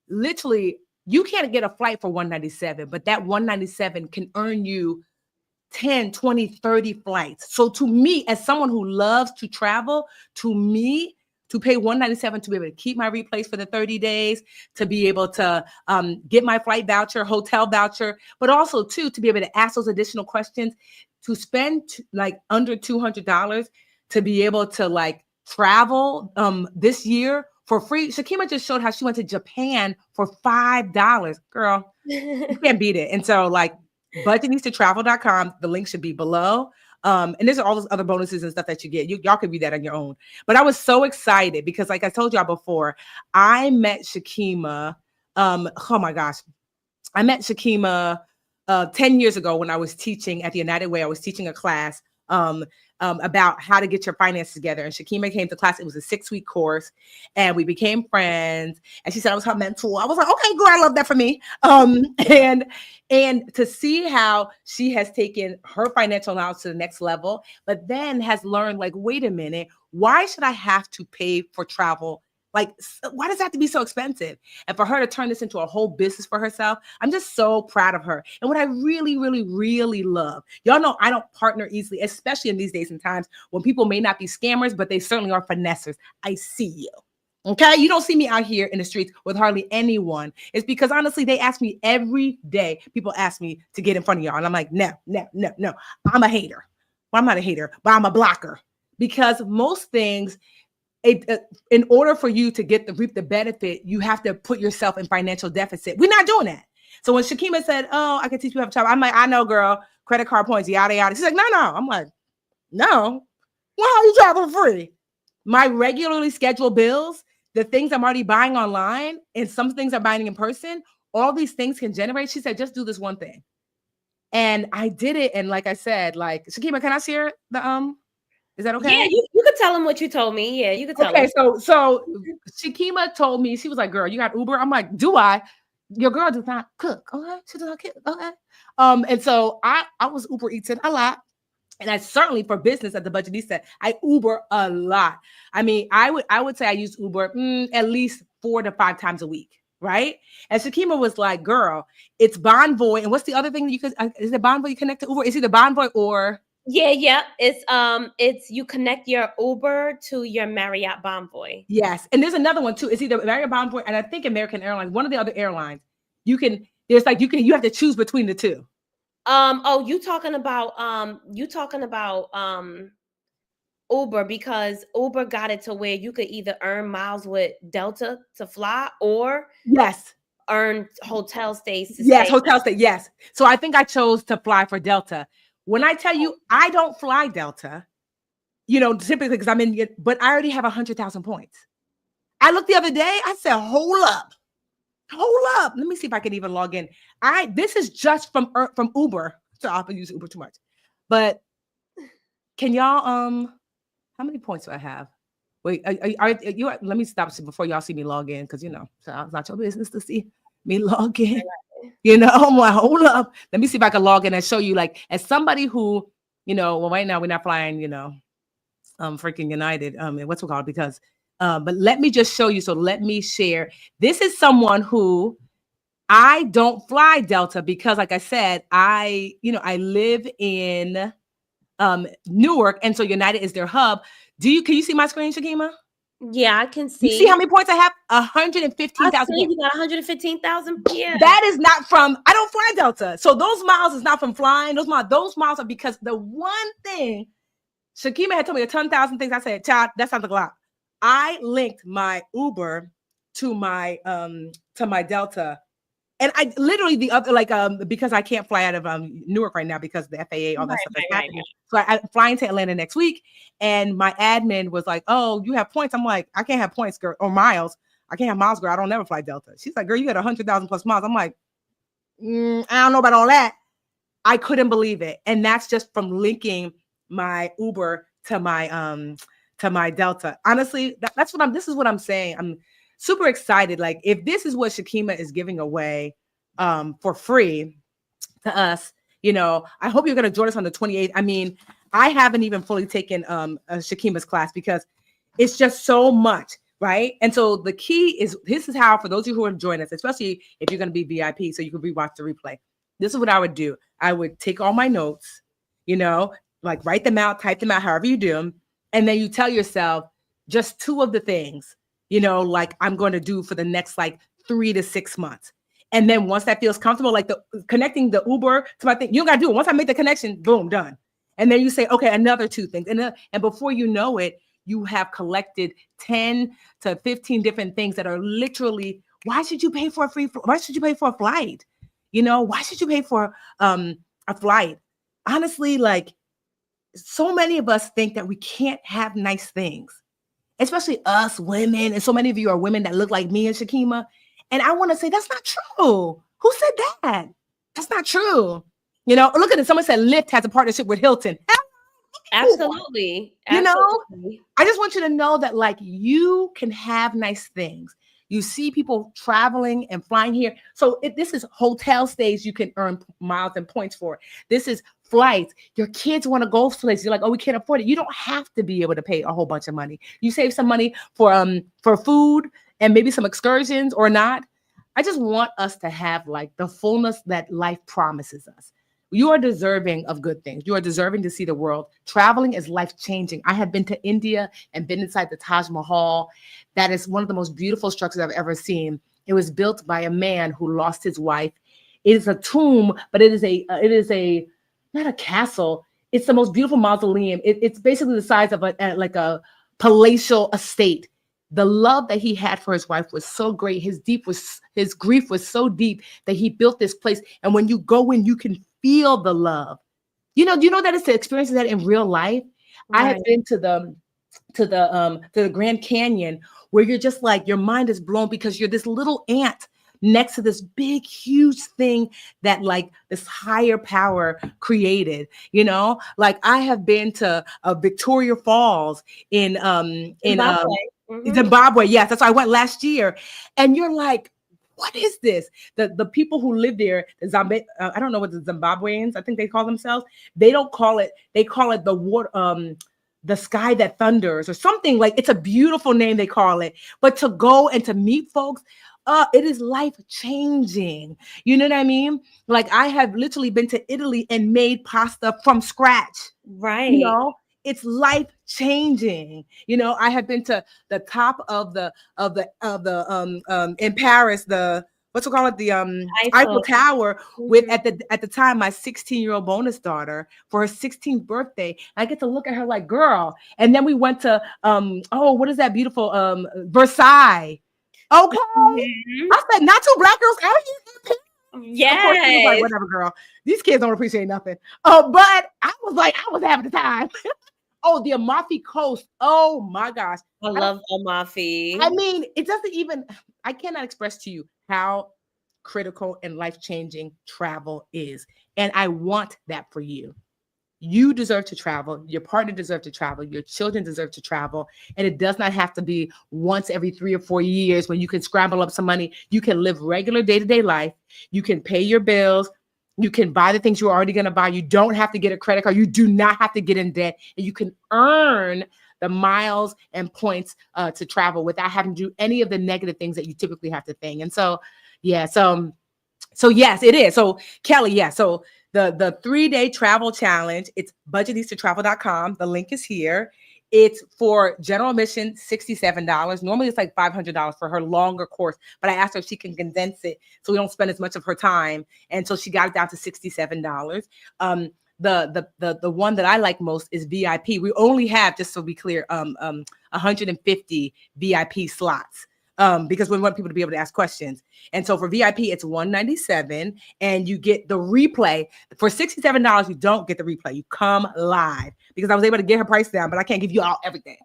literally, you can't get a flight for $197, but that $197 can earn you 10, 20, 30 flights. So to me, as someone who loves to travel, to me, to pay $197 to be able to keep my replays for the 30 days, to be able to get my flight voucher, hotel voucher, but also too, to be able to ask those additional questions, to spend like under $200 to be able to like travel this year for free. Shakeemah just showed how she went to Japan for $5. Girl, you can't beat it. And so like BUDGETNISTAtravel.com, the link should be below. And there's all those other bonuses and stuff that you get. Y'all can read that on your own. But I was so excited because, like I told y'all before, I met Shakeemah. Oh my gosh, I met Shakeemah 10 years ago when I was teaching at the United Way. I was teaching a class about how to get your finances together. And Shakeemah came to class. It was a 6-week course, and we became friends. And she said I was her mentor. I was like, okay, good. I love that for me. And to see how she has taken her financial knowledge to the next level, but then has learned, like, wait a minute, why should I have to pay for travel? Like, why does it have to be so expensive? And for her to turn this into a whole business for herself, I'm just so proud of her. And what I really, really, really love, y'all know I don't partner easily, especially in these days and times when people may not be scammers, but they certainly are finessers. I see you. Okay, you don't see me out here in the streets with hardly anyone. It's because honestly, they ask me every day. People ask me to get in front of y'all, and I'm like, no. I'm a hater. Well, I'm not a hater, but I'm a blocker, because most things, in order for you to reap the benefit, you have to put yourself in financial deficit. We're not doing that. So when Shakeemah said, "Oh, I can teach you how to travel," I'm like, "I know, girl. Credit card points, yada yada." She's like, "No." I'm like, "No. Well, how you travel free? My regularly scheduled bills, the things I'm already buying online, and some things I'm buying in person, all these things can generate." She said, "Just do this one thing," and I did it. And like I said, like, Shakeemah, can I share the Is that okay? Yeah, you could tell him what you told me. Yeah, you could tell him. Okay, so Shakeemah told me, she was like, "Girl, you got Uber?" I'm like, "Do I?" Your girl does not cook. Okay, she does not cook. Okay. And so I was Uber eating a lot. And I certainly, for business at the Budgetnista, I Uber a lot. I mean, I would say I use Uber at least 4 to 5 times a week, right? And Shakeemah was like, "Girl, it's Bonvoy." And what's the other thing that you could? Is it Bonvoy you connect to Uber? Is it the Bonvoy or? Yeah. It's you connect your Uber to your Marriott Bonvoy. Yes, and there's another one too. It's either Marriott Bonvoy and I think American Airlines. One of the other airlines. You have to choose between the two. Oh, you talking about Uber, because Uber got it to where you could either earn miles with Delta to fly or Yes. earn hotel stays to Yes, stay. hotel stay. Yes. So I think I chose to fly for Delta. When I tell you I don't fly Delta, typically because I'm in, but I already have 100,000 points. I looked the other day, I said, hold up. Let me see if I can even log in. This is just from Uber. So I often use Uber too much. But can y'all, how many points do I have? Wait, let me stop before y'all see me log in, because so it's not your business to see me log in. I'm like, hold up. Let me see if I can log in and show you, like, as somebody who, well, right now we're not flying, freaking United, what's it called? Because, but let me just show you. So let me share. This is someone who I don't fly Delta because, like I said, I live in Newark, and so United is their hub. Can you see my screen, Shakeemah? Yeah, I can see. You see how many points I have? 115,000. You got 115,000. Yeah. That is not from. I don't fly Delta, so those miles is not from flying. Those miles are because the one thing Shakeemah had told me 10,000 things. I said, "Child, that sounds like a lot." I linked my Uber to my Delta. And I literally because I can't fly out of Newark right now because the FAA, all that stuff is happening. So I'm flying to Atlanta next week, and my admin was like, "Oh, you have points." I'm like, "I can't have points, girl, or miles. I can't have miles, girl. I don't never fly Delta." She's like, "Girl, you got 100,000 plus miles." I'm like, I don't know about all that. I couldn't believe it. And that's just from linking my Uber to my Delta. Honestly, this is what I'm saying. I'm super excited. Like, if this is what Shakeemah is giving away for free to us, I hope you're going to join us on the 28th. I mean, I haven't even fully taken Shakeemah's class because it's just so much, right? And so the key is, this is how, for those of you who are joining us, especially if you're going to be VIP, so you can rewatch the replay. This is what I would do. I would take all my notes, like write them out, type them out, however you do them. And then you tell yourself just 2 of the things, like I'm going to do for the next like 3 to 6 months. And then once that feels comfortable, like connecting the Uber to my thing, you don't got to do it. Once I make the connection, boom, done. And then you say, okay, another 2 things. And before you know it, you have collected 10 to 15 different things that are literally, why should you pay for a flight? Why should you pay for a flight? Honestly, like, so many of us think that we can't have nice things, especially us women. And so many of you are women that look like me and Shakeemah. And I want to say, that's not true. Who said that? That's not true. Look at it. Someone said Lyft has a partnership with Hilton. Absolutely. I just want you to know that, like, you can have nice things. You see people traveling and flying here. So this is hotel stays you can earn miles and points for. This is flights. Your kids want to go places. You're like, oh, we can't afford it. You don't have to be able to pay a whole bunch of money. You save some money for food and maybe some excursions or not. I just want us to have like the fullness that life promises us. You are deserving of good things. You are deserving to see the world. Traveling is life-changing. I have been to India and been inside the Taj Mahal. That is one of the most beautiful structures I've ever seen. It was built by a man who lost his wife. It is a tomb, but it is not a castle. It's the most beautiful mausoleum. It's basically the size of a palatial estate. The love that he had for his wife was so great. His grief was so deep that he built this place. And when you go in, you can feel the love. Do you know that it's the experience of that in real life? Right. I have been to the Grand Canyon, where you're just like, your mind is blown because you're this little ant next to this big, huge thing that like this higher power created. Like, I have been to Victoria Falls in Zimbabwe. Yes, that's why I went last year. And you're like, what is this? The people who live there, I don't know what the Zimbabweans, I think they call themselves. They don't call it. They call it the water, the sky that thunders, or something. Like, it's a beautiful name they call it. But to go and to meet folks, it is life changing. You know what I mean? Like, I have literally been to Italy and made pasta from scratch. Right. It's life changing. I have been to the top of the in Paris, the what's it called, the Eiffel Tower, with at the time my 16-year-old bonus daughter for her 16th birthday. I get to look at her like, girl. And then we went to what is that beautiful Versailles? Okay. Mm-hmm. I said, not 2 Black girls out here. Yeah. Of course, she was like, whatever, girl. These kids don't appreciate nothing. But I was having the time. Oh, the Amalfi Coast. Oh my gosh. I love Amalfi. I mean, it doesn't even, I cannot express to you how critical and life-changing travel is. And I want that for you. You deserve to travel. Your partner deserves to travel. Your children deserve to travel. And it does not have to be once every 3 or 4 years when you can scramble up some money. You can live regular day-to-day life. You can pay your bills. You can buy the things you're already going to buy. You don't have to get a credit card. You do not have to get in debt. And you can earn the miles and points to travel without having to do any of the negative things that you typically have to think. And so, yeah, so yes, it is. So Kelly, yeah, so the 3-day travel challenge, it's BUDGETNISTAtravel.com. The link is here. It's for general admission, $67. Normally it's like $500 for her longer course, but I asked her if she can condense it so we don't spend as much of her time. And so she got it down to $67. The one that I like most is VIP. We only have, just so be clear, 150 VIP slots. Because we want people to be able to ask questions. And so for VIP, it's $197, and you get the replay. For $67, you don't get the replay. You come live, because I was able to get her price down, but I can't give you all everything.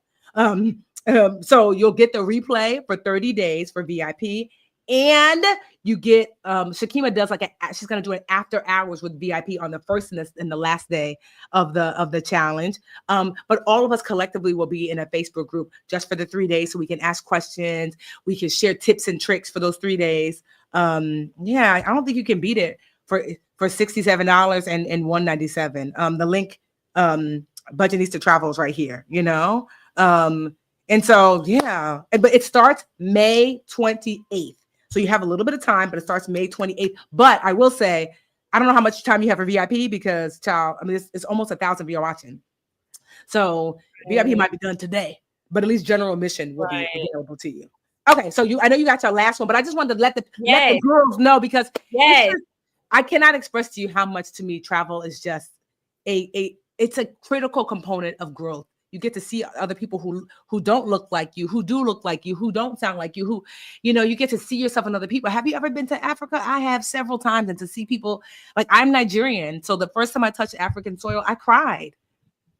So you'll get the replay for 30 days for VIP, and you get Shakeemah does like she's gonna do an after hours with VIP on the first and the last day of the challenge. But all of us collectively will be in a Facebook group just for the 3 days, so we can ask questions, we can share tips and tricks for those 3 days. Yeah, I don't think you can beat it for $67 and $197. The link, Budgetnista Travel is right here, you know. And so yeah, but it starts May 28th. So you have a little bit of time, but it starts May 28th. But I will say, I don't know how much time you have for VIP because, child, I mean, it's almost 1,000 you're watching. So VIP might be done today, but at least general admission will be available to you. Okay, so I know you got your last one, but I just wanted to let the girls know, because I cannot express to you how much, to me, travel is just it's a critical component of growth. You get to see other people who don't look like you, who do look like you, who don't sound like you, who, you know, you get to see yourself in other people. Have you ever been to Africa? I have several times. And to see people, like, I'm Nigerian. So the first time I touched African soil, I cried,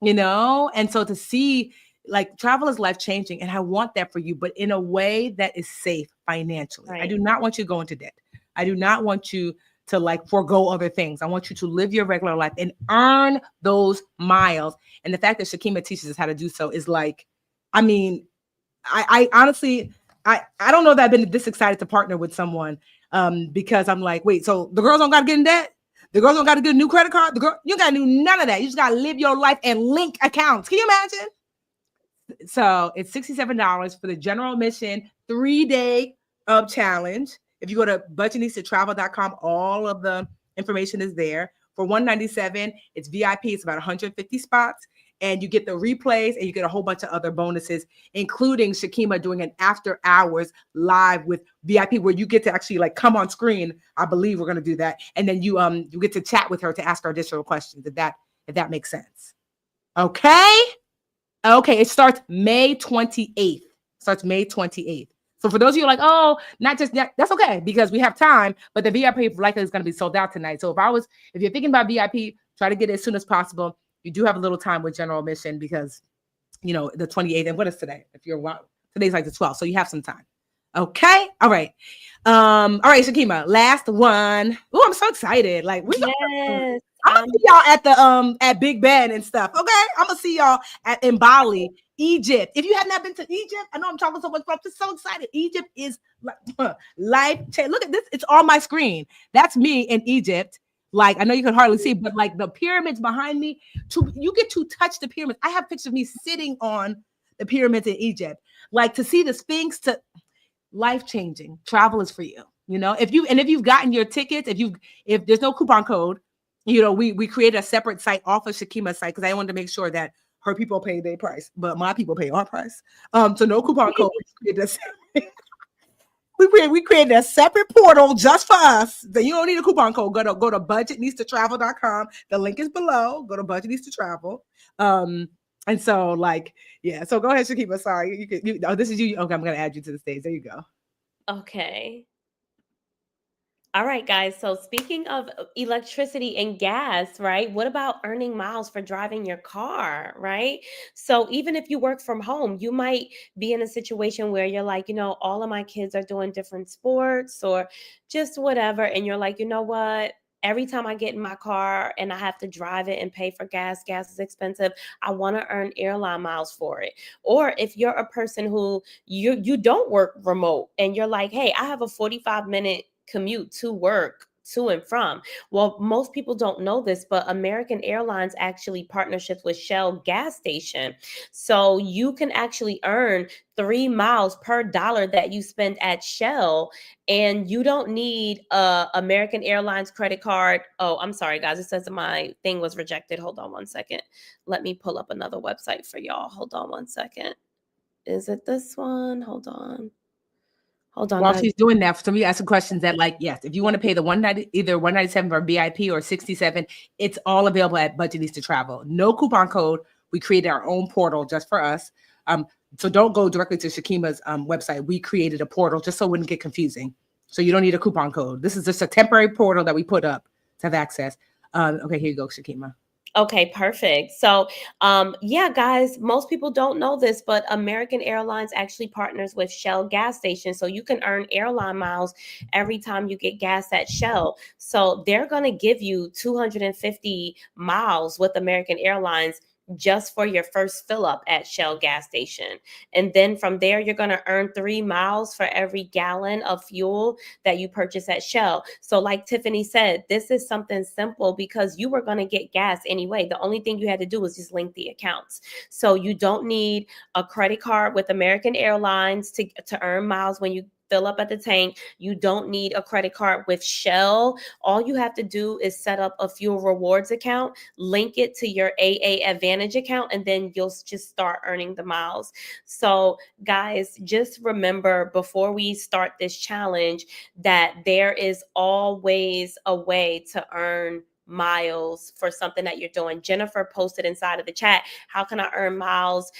you know? And so to see, like, travel is life-changing, and I want that for you, but in a way that is safe financially. Right. I do not want you to go into debt. I do not want you to, like, forego other things. I want you to live your regular life and earn those miles. And the fact that Shakeemah teaches us how to do so is, like, I mean, I honestly, I don't know that I've been this excited to partner with someone, because I'm like, wait, so the girls don't got to get in debt? The girls don't got to get a new credit card? You got to do none of that. You just got to live your life and link accounts. Can you imagine? So it's $67 for the general admission 3-day challenge. If you go to BUDGETNISTATravel.com, all of the information is there. For $197, it's VIP. It's about 150 spots, and you get the replays, and you get a whole bunch of other bonuses, including Shakeemah doing an after hours live with VIP, where you get to actually, like, come on screen. I believe we're going to do that, and then you get to chat with her to ask her additional questions. If that makes sense. Okay. It starts May 28th. So for those of you like, oh, not just that, that's okay, because we have time, but the VIP likely is going to be sold out tonight. So if you're thinking about VIP, try to get it as soon as possible. You do have a little time with general admission, because, you know, the 28th, and what is today? Today's like the 12th, so you have some time. Okay. All right. All right, Shakeemah, last one. Oh, I'm so excited. Like, I'm gonna see y'all at the at Big Ben and stuff. Okay, I'm gonna see y'all in Bali, Egypt. If you have not been to Egypt, I know I'm talking so much, but I'm just so excited. Egypt is life change. Look at this; it's on my screen. That's me in Egypt. Like, I know you can hardly see, but like the pyramids behind me, you get to touch the pyramids. I have pictures of me sitting on the pyramids in Egypt. Like, to see the Sphinx, to life changing. Travel is for you. You know, if you've gotten your tickets, if there's no coupon code. You know, we created a separate site off of Shakeemah's site, because I wanted to make sure that her people pay their price, but my people pay our price. So no coupon code. We created a separate portal just for us. So you don't need a coupon code. Go to BUDGETNISTATravel.com. The link is below. Go to BUDGETNISTA Travel. And so, like, yeah. So go ahead, Shakeemah. Sorry, this is you. Okay, I'm gonna add you to the stage. There you go. Okay. All right, guys. So speaking of electricity and gas, right? What about earning miles for driving your car, right? So even if you work from home, you might be in a situation where you're like, you know, all of my kids are doing different sports or just whatever. And you're like, you know what? Every time I get in my car and I have to drive it and pay for gas is expensive. I want to earn airline miles for it. Or if you're a person who you don't work remote and you're like, hey, I have a 45-minute commute to work, to and from. Well, most people don't know this, but American Airlines actually partnerships with Shell gas station. So you can actually earn 3 miles per dollar that you spend at Shell, and you don't need a American Airlines credit card. Oh, I'm sorry, guys. It says that my thing was rejected. Hold on one second. Let me pull up another website for y'all. Hold on one second. Is it this one? Hold on. While she's doing that, for me, ask some questions that, like, yes, if you want to pay the either 197 for VIP or 67, it's all available at Budgetnista Travel. No coupon code. We created our own portal just for us. So don't go directly to Shakeemah's website. We created a portal just so it wouldn't get confusing. So you don't need a coupon code. This is just a temporary portal that we put up to have access. Okay, here you go, Shakeemah. Okay, perfect. So, yeah, guys, most people don't know this, but American Airlines actually partners with Shell gas stations. So you can earn airline miles every time you get gas at Shell. So they're going to give you 250 miles with American Airlines just for your first fill up at Shell gas station. And then from there, you're going to earn 3 miles for every gallon of fuel that you purchase at Shell. So, like Tiffany said, this is something simple because you were going to get gas anyway. The only thing you had to do was just link the accounts. So, you don't need a credit card with American Airlines to earn miles when you fill up at the tank. You don't need a credit card with Shell. All you have to do is set up a fuel rewards account, link it to your AA Advantage account, and then you'll just start earning the miles. So, guys, just remember before we start this challenge that there is always a way to earn miles for something that you're doing. Jennifer posted inside of the chat, how can I earn miles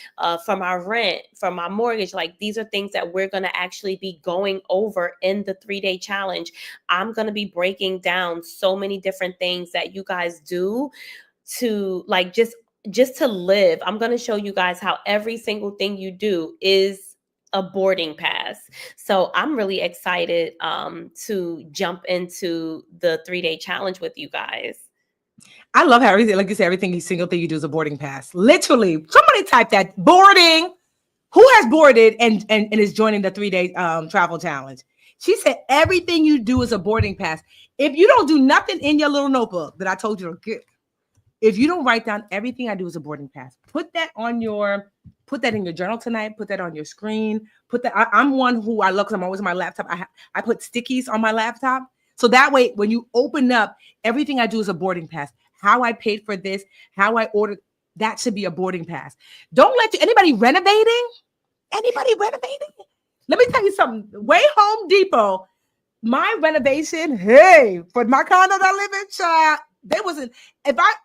for my rent, for my mortgage? Like, these are things that we're going to actually be going over in the 3-day challenge. I'm going to be breaking down so many different things that you guys do to like just to live. I'm going to show you guys how every single thing you do is a boarding pass. So I'm really excited to jump into the 3-day challenge with you guys. I love how everything, like you said, every single thing you do is a boarding pass. Literally, somebody type that boarding. Who has boarded and is joining the 3-day travel challenge? She said everything you do is a boarding pass. If you don't do nothing in your little notebook that I told you to get, if you don't write down everything I do is a boarding pass, put that in your journal tonight. Put that on your screen. Put that. I'm one who I look. I'm always on my laptop. I put stickies on my laptop, so that way when you open up, everything I do is a boarding pass. How I paid for this, how I ordered, that should be a boarding pass. Don't let anybody renovating. Anybody renovating? Let me tell you something. Way Home Depot, my renovation, hey, for my condo that I live in, child, there wasn't,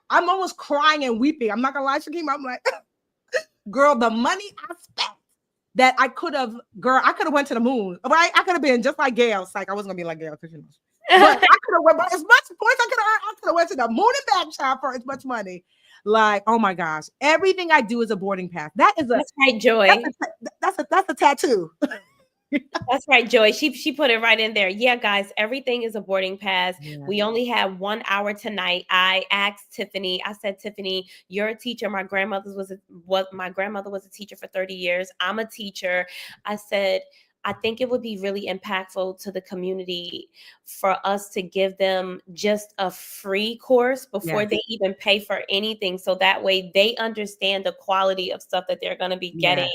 I'm almost crying and weeping. I'm not gonna lie, Shakeemah. I'm like, girl, the money I spent that I could have went to the moon, right? I could have been just like Gail. It's like, I wasn't gonna be like Gail because but I could have went by as much points I could have went to the moon and back, child, for as much money. Like, oh my gosh, everything I do is a boarding pass. That's right, Joy. That's a tattoo. That's right, Joy. She put it right in there. Yeah, guys, everything is a boarding pass. Yeah. We only have 1 hour tonight. I asked Tiffany. I said, Tiffany, you're a teacher. My grandmother was a teacher for 30 years. I'm a teacher. I said, I think it would be really impactful to the community for us to give them just a free course before they even pay for anything. So that way they understand the quality of stuff that they're going to be getting.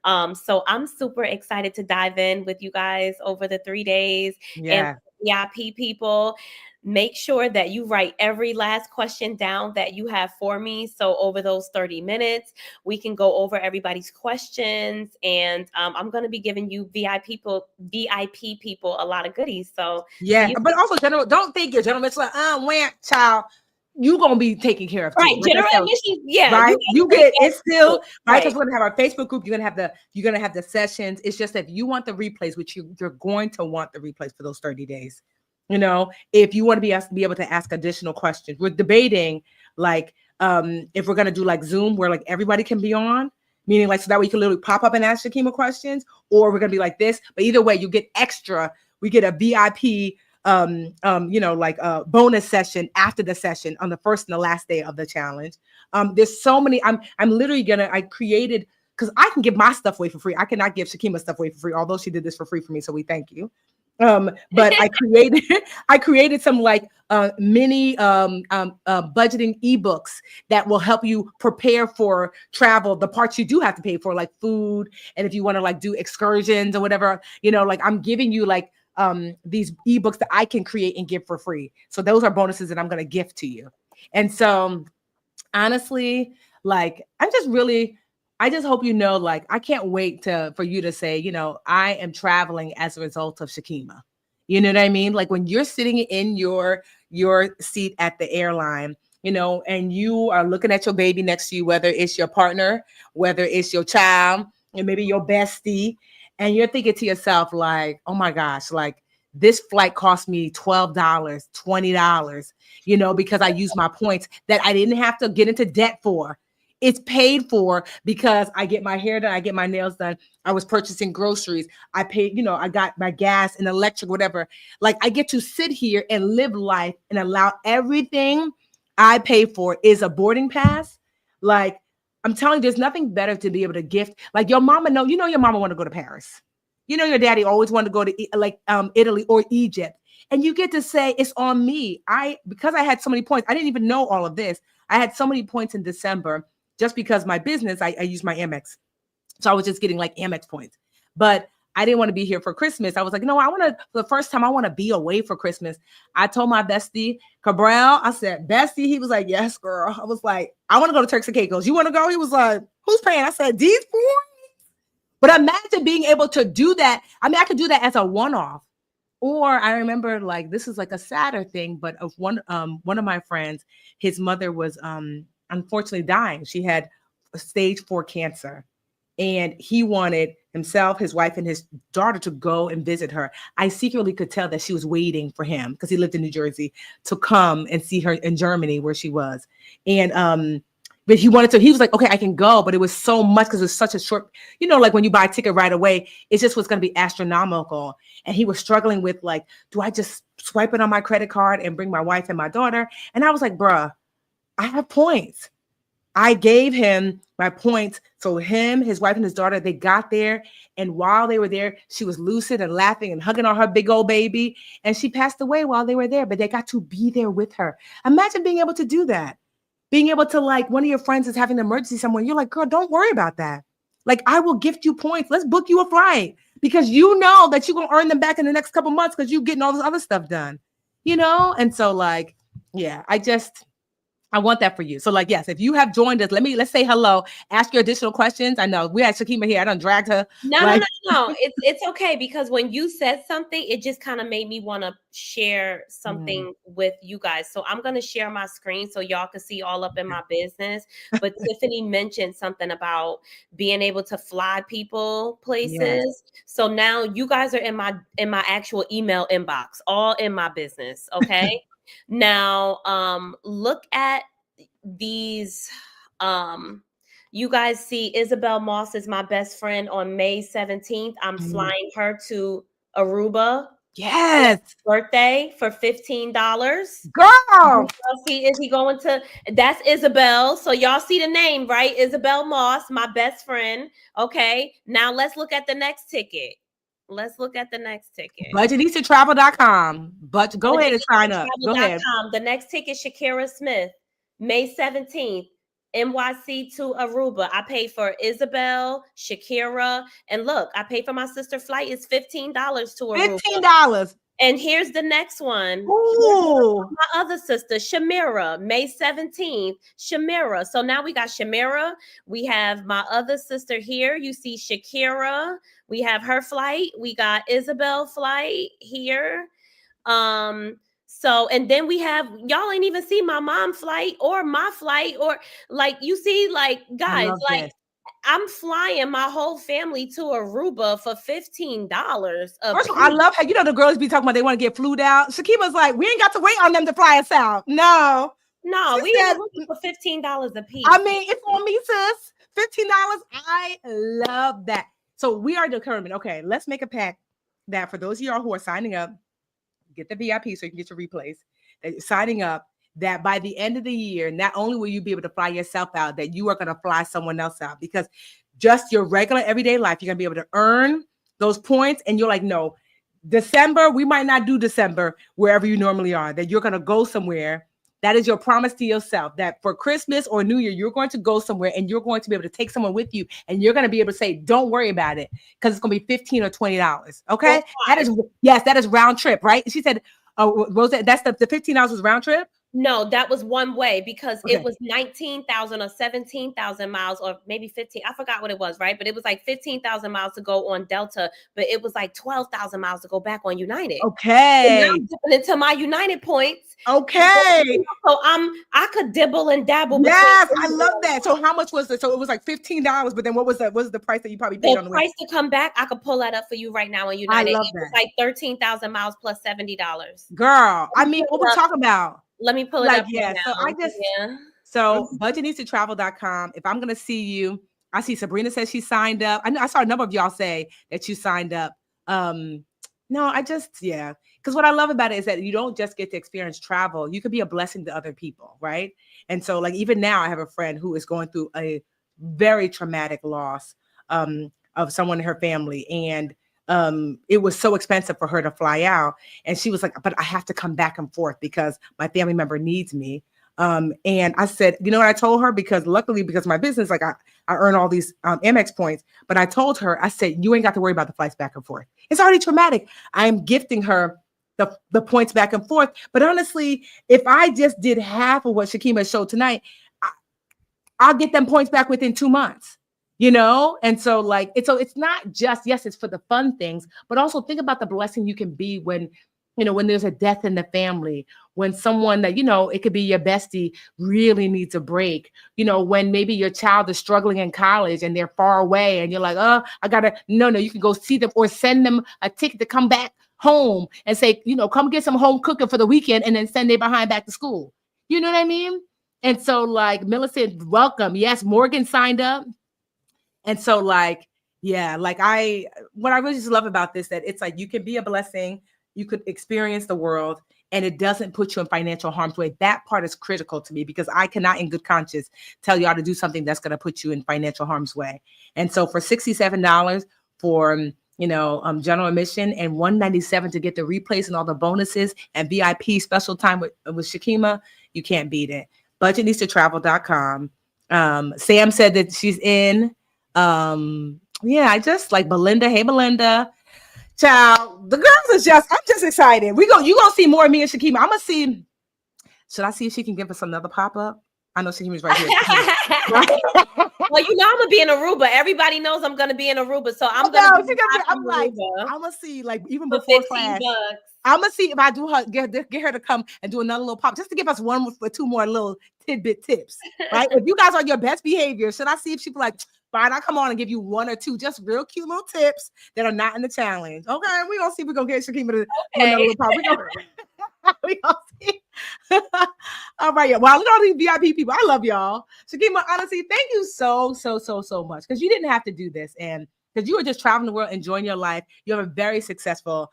So I'm super excited to dive in with you guys over the 3 days. And VIP people, make sure that you write every last question down that you have for me. So over those 30 minutes, we can go over everybody's questions. And I'm going to be giving you VIP people a lot of goodies. So but also general, don't think your general admission like, child, you gonna be taken care of too. Right, like general admission, right. You get it's still right because we're gonna have our Facebook group. You're gonna have the sessions. It's just that if you want the replays, which you're going to want the replays for those 30 days. You know, if you want to be able to ask additional questions, we're debating like if we're gonna do like Zoom where like everybody can be on, meaning like so that way you can literally pop up and ask Shakeemah questions, or we're gonna be like this. But either way, you get extra. We get a VIP. Like a bonus session after the session on the first and the last day of the challenge. There's so many. I'm literally I created because I can give my stuff away for free. I cannot give Shakeemah stuff away for free, although she did this for free for me. So we thank you. But I created some like mini budgeting ebooks that will help you prepare for travel, the parts you do have to pay for, like food, and if you want to like do excursions or whatever, like I'm giving you like these ebooks that I can create and give for free. So those are bonuses that I'm going to gift to you. And so honestly, like I just hope like I can't wait for you to say, I am traveling as a result of Shakeemah. You know what I mean? Like when you're sitting in your seat at the airline, and you are looking at your baby next to you, whether it's your partner, whether it's your child, and maybe your bestie, and you're thinking to yourself, like, oh my gosh, like this flight cost me $12, $20, because I used my points that I didn't have to get into debt for. It's paid for because I get my hair done, I get my nails done. I was purchasing groceries. I paid, I got my gas and electric, whatever. Like, I get to sit here and live life and allow everything I pay for is a boarding pass. Like, I'm telling you, there's nothing better to be able to gift. Like, your mama your mama want to go to Paris. Your daddy always wanted to go to Italy or Egypt. And you get to say, it's on me. Because I had so many points, I didn't even know all of this. I had so many points in December just because my business, I use my Amex. So I was just getting like Amex points. But I didn't want to be here for Christmas. I was like, for the first time, I want to be away for Christmas. I told my bestie, Cabral, I said, bestie, he was like, yes, girl. I was like, I want to go to Turks and Caicos. You want to go? He was like, who's paying? I said, these points. But imagine being able to do that. I mean, I could do that as a one-off. Or I remember, like, this is like a sadder thing, but of one of my friends, his mother was unfortunately dying. She had stage 4 cancer. And he wanted himself, his wife, and his daughter to go and visit her. I secretly could tell that she was waiting for him, because he lived in New Jersey, to come and see her in Germany where she was. And but he wanted to, he was like, okay, I can go. But it was so much because it was such a short, like when you buy a ticket right away, it just was going to be astronomical. And he was struggling with, like, do I just swipe it on my credit card and bring my wife and my daughter? And I was like, bruh, I have points. I gave him my points. So him, his wife, and his daughter, they got there. And while they were there, she was lucid and laughing and hugging on her big old baby. And she passed away while they were there, but they got to be there with her. Imagine being able to do that. Being able to, like, one of your friends is having an emergency somewhere. You're like, girl, don't worry about that. Like, I will gift you points. Let's book you a flight, because you know that you're going to earn them back in the next couple months because you're getting all this other stuff done, And so, like, yeah, I want that for you. So, like, yes, if you have joined us, let's say hello, ask your additional questions. I know we had Shakeemah here. I done dragged her. No. It's okay, because when you said something, it just kind of made me want to share something with you guys. So I'm going to share my screen so y'all can see all up in my business. But Tiffany mentioned something about being able to fly people places. Yes. So now you guys are in my actual email inbox, all in my business. Okay. Now, look at these. You guys see Isabel Moss is my best friend on May 17th. I'm flying her to Aruba. Yes. Birthday for $15. Girl. See, is he going to? That's Isabel. So y'all see the name, right? Isabel Moss, my best friend. Okay. Now let's look at the next ticket. BUDGETNISTatravel.com. But go ahead and sign up. Go ahead. The next ticket, Shakira Smith, May 17th, NYC to Aruba. I paid for Isabel, Shakira, and look, I paid for my sister flight. It's $15 to Aruba. $15. And here's the next one. Ooh. My other sister, Shamira, May 17th, Shamira. So now we got Shamira. We have my other sister here. You see Shakira. We have her flight. We got Isabel flight here. So, and then we have, y'all ain't even see my mom flight or my flight, or like, you see, like, guys, like, this. I'm flying my whole family to Aruba for $15. First of all, I love how, the girls be talking about they want to get flued out. Shakeemah's like, we ain't got to wait on them to fly us out. No, we ain't looking for $15 a piece. I mean, it's on me, sis. $15. I love that. So we are determined. Okay, let's make a pact that for those of y'all who are signing up, get the VIP so you can get your replays. That you're signing up, that by the end of the year, not only will you be able to fly yourself out, that you are going to fly someone else out, because just your regular everyday life, you're going to be able to earn those points. And you're like, no, December, we might not do December wherever you normally are, that you're going to go somewhere. That is your promise to yourself, that for Christmas or New Year, you're going to go somewhere and you're going to be able to take someone with you, and you're going to be able to say, don't worry about it, because it's going to be $15 or $20. Okay. That is round trip, right? She said, Rosette, that's the $15 was round trip. No, that was one way because Okay. it was 19,000 or 17,000 miles or maybe 15. I forgot what it was, right? But it was like 15,000 miles to go on Delta, but it was like 12,000 miles to go back on United. And now Okay. I'm dipping into my United points. Okay. So I could dibble and dabble between Yes, I Indigo love and that. So how much was it? So it was like $15, but then what was the price that you probably paid the on the way? price to come back. I could pull that up for you right now on I United. love It was that. like 13,000 miles plus $70. Girl, I Let me mean, pull what it we're up. talking about. Let me pull it Like, up right yeah. So I now. just Yeah. so budgetnistatravel.com. If I'm gonna see you, I see Sabrina says she signed up. I know I saw a number of y'all say that you signed up. No, I just because what I love about it is that you don't just get to experience travel, you could be a blessing to other people, right? And so, like, even now I have a friend who is going through a very traumatic loss of someone in her family. And it was so expensive for her to fly out. And she was like, but I have to come back and forth because my family member needs me. And I said, you know what I told her? Because luckily, because my business, like I earn all these Amex points, but I told her, I said, you ain't got to worry about the flights back and forth. It's already traumatic. I am gifting her the points back and forth. But honestly, if I just did half of what Shakeemah showed tonight, I'll get them points back within 2 months, you know? And so like, it's not just, yes, it's for the fun things, but also think about the blessing you can be when, you know, when there's a death in the family, when someone that, you know, it could be your bestie really needs a break, you know, when maybe your child is struggling in college and they're far away and you're like, oh, no, you can go see them or send them a ticket to come back home and say, you know, come get some home cooking for the weekend and then send their behind back to school. You know what I mean? And so, like Millicent, welcome. Yes, Morgan signed up. And so, like, yeah, like what I really just love about this, that it's like you can be a blessing, you could experience the world, and it doesn't put you in financial harm's way. That part is critical to me because I cannot, in good conscience, tell y'all to do something that's going to put you in financial harm's way. And so, for $67 for general admission and $197 to get the replays and all the bonuses and VIP special time with Shakeemah, you can't beat it. BudgetNistaTravel.com. Sam said that she's in. I just like Belinda. Hey, Belinda. Child, the girls I'm just excited. You gonna see more of me and Shakeemah. I'm gonna see. Should I see if she can give us another pop-up? I know Shakeemah's right here. Well, you know I'm gonna be in Aruba. Everybody knows I'm gonna be in Aruba, so I'm gonna see like even before class. $15. I'm gonna see if I do her get her to come and do another little pop just to give us one or two more little tidbit tips, right? If you guys are your best behavior, should I see if she be like, fine, I'll come on and give you one or two just real cute little tips that are not in the challenge. Okay, we gonna see if we're gonna get Shakeemah to do another little pop. We gonna see. All right, well, look at all these VIP people. I love y'all. Shakeemah, honestly, thank you so much because you didn't have to do this, and because you were just traveling the world, enjoying your life. You have a very successful,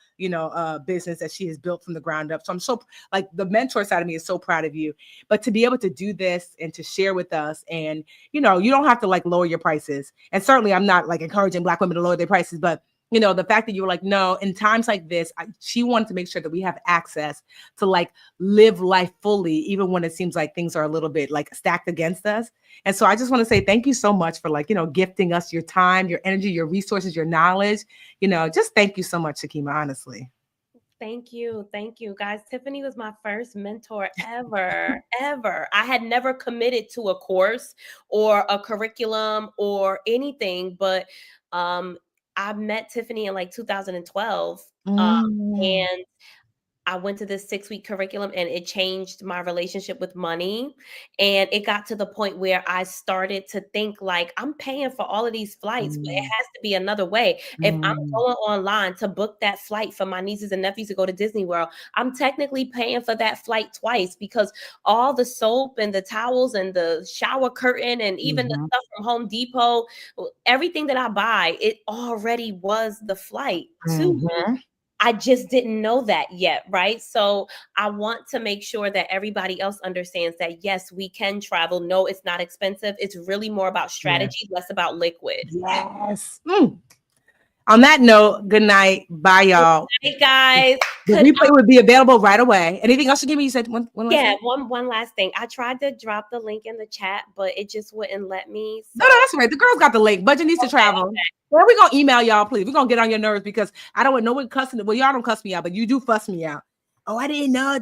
business that she has built from the ground up. So I'm so like the mentor side of me is so proud of you. But to be able to do this and to share with us, and you don't have to like lower your prices. And certainly, I'm not like encouraging Black women to lower their prices, but the fact that you were like, no, in times like this, she wanted to make sure that we have access to like live life fully, even when it seems like things are a little bit like stacked against us. And so I just want to say thank you so much for like, gifting us your time, your energy, your resources, your knowledge. Just thank you so much, Shakeemah, honestly. Thank you. Thank you, guys. Tiffany was my first mentor ever, ever. I had never committed to a course or a curriculum or anything, but I met Tiffany in like 2012. And I went to this 6-week curriculum and it changed my relationship with money. And it got to the point where I started to think like, I'm paying for all of these flights, but it has to be another way. If I'm going online to book that flight for my nieces and nephews to go to Disney World, I'm technically paying for that flight twice because all the soap and the towels and the shower curtain and even the stuff from Home Depot, everything that I buy, it already was the flight to me. I just didn't know that yet, right? So I want to make sure that everybody else understands that, yes, we can travel. No, it's not expensive. It's really more about strategy, less about liquid. Yes. On that note, good night. Bye, y'all. Good night, guys. The replay would be available right away. Anything else to give me? You said one last thing? one last thing. I tried to drop the link in the chat, but it just wouldn't let me. So. No, that's right. The girls got the link. Budget needs to travel. Okay. Well, we're going to email y'all, please. We're going to get on your nerves because I don't want no one cussing. Well, y'all don't cuss me out, but you do fuss me out. Oh, I didn't know.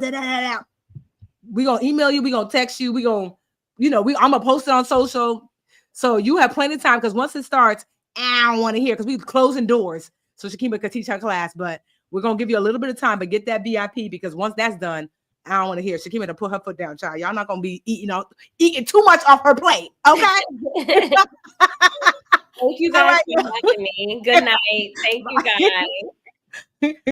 We gonna email you. We gonna text you. We gonna, I'm gonna post it on social. So you have plenty of time, because once it starts, I don't want to hear, because we closing doors. So Shakeemah could teach her class, but we're gonna give you a little bit of time, but get that VIP, because once that's done, I don't want to hear Shakeemah to put her foot down, child. Y'all not gonna be eating too much off her plate, okay? Thank you guys for having me. Good night. Thank you guys.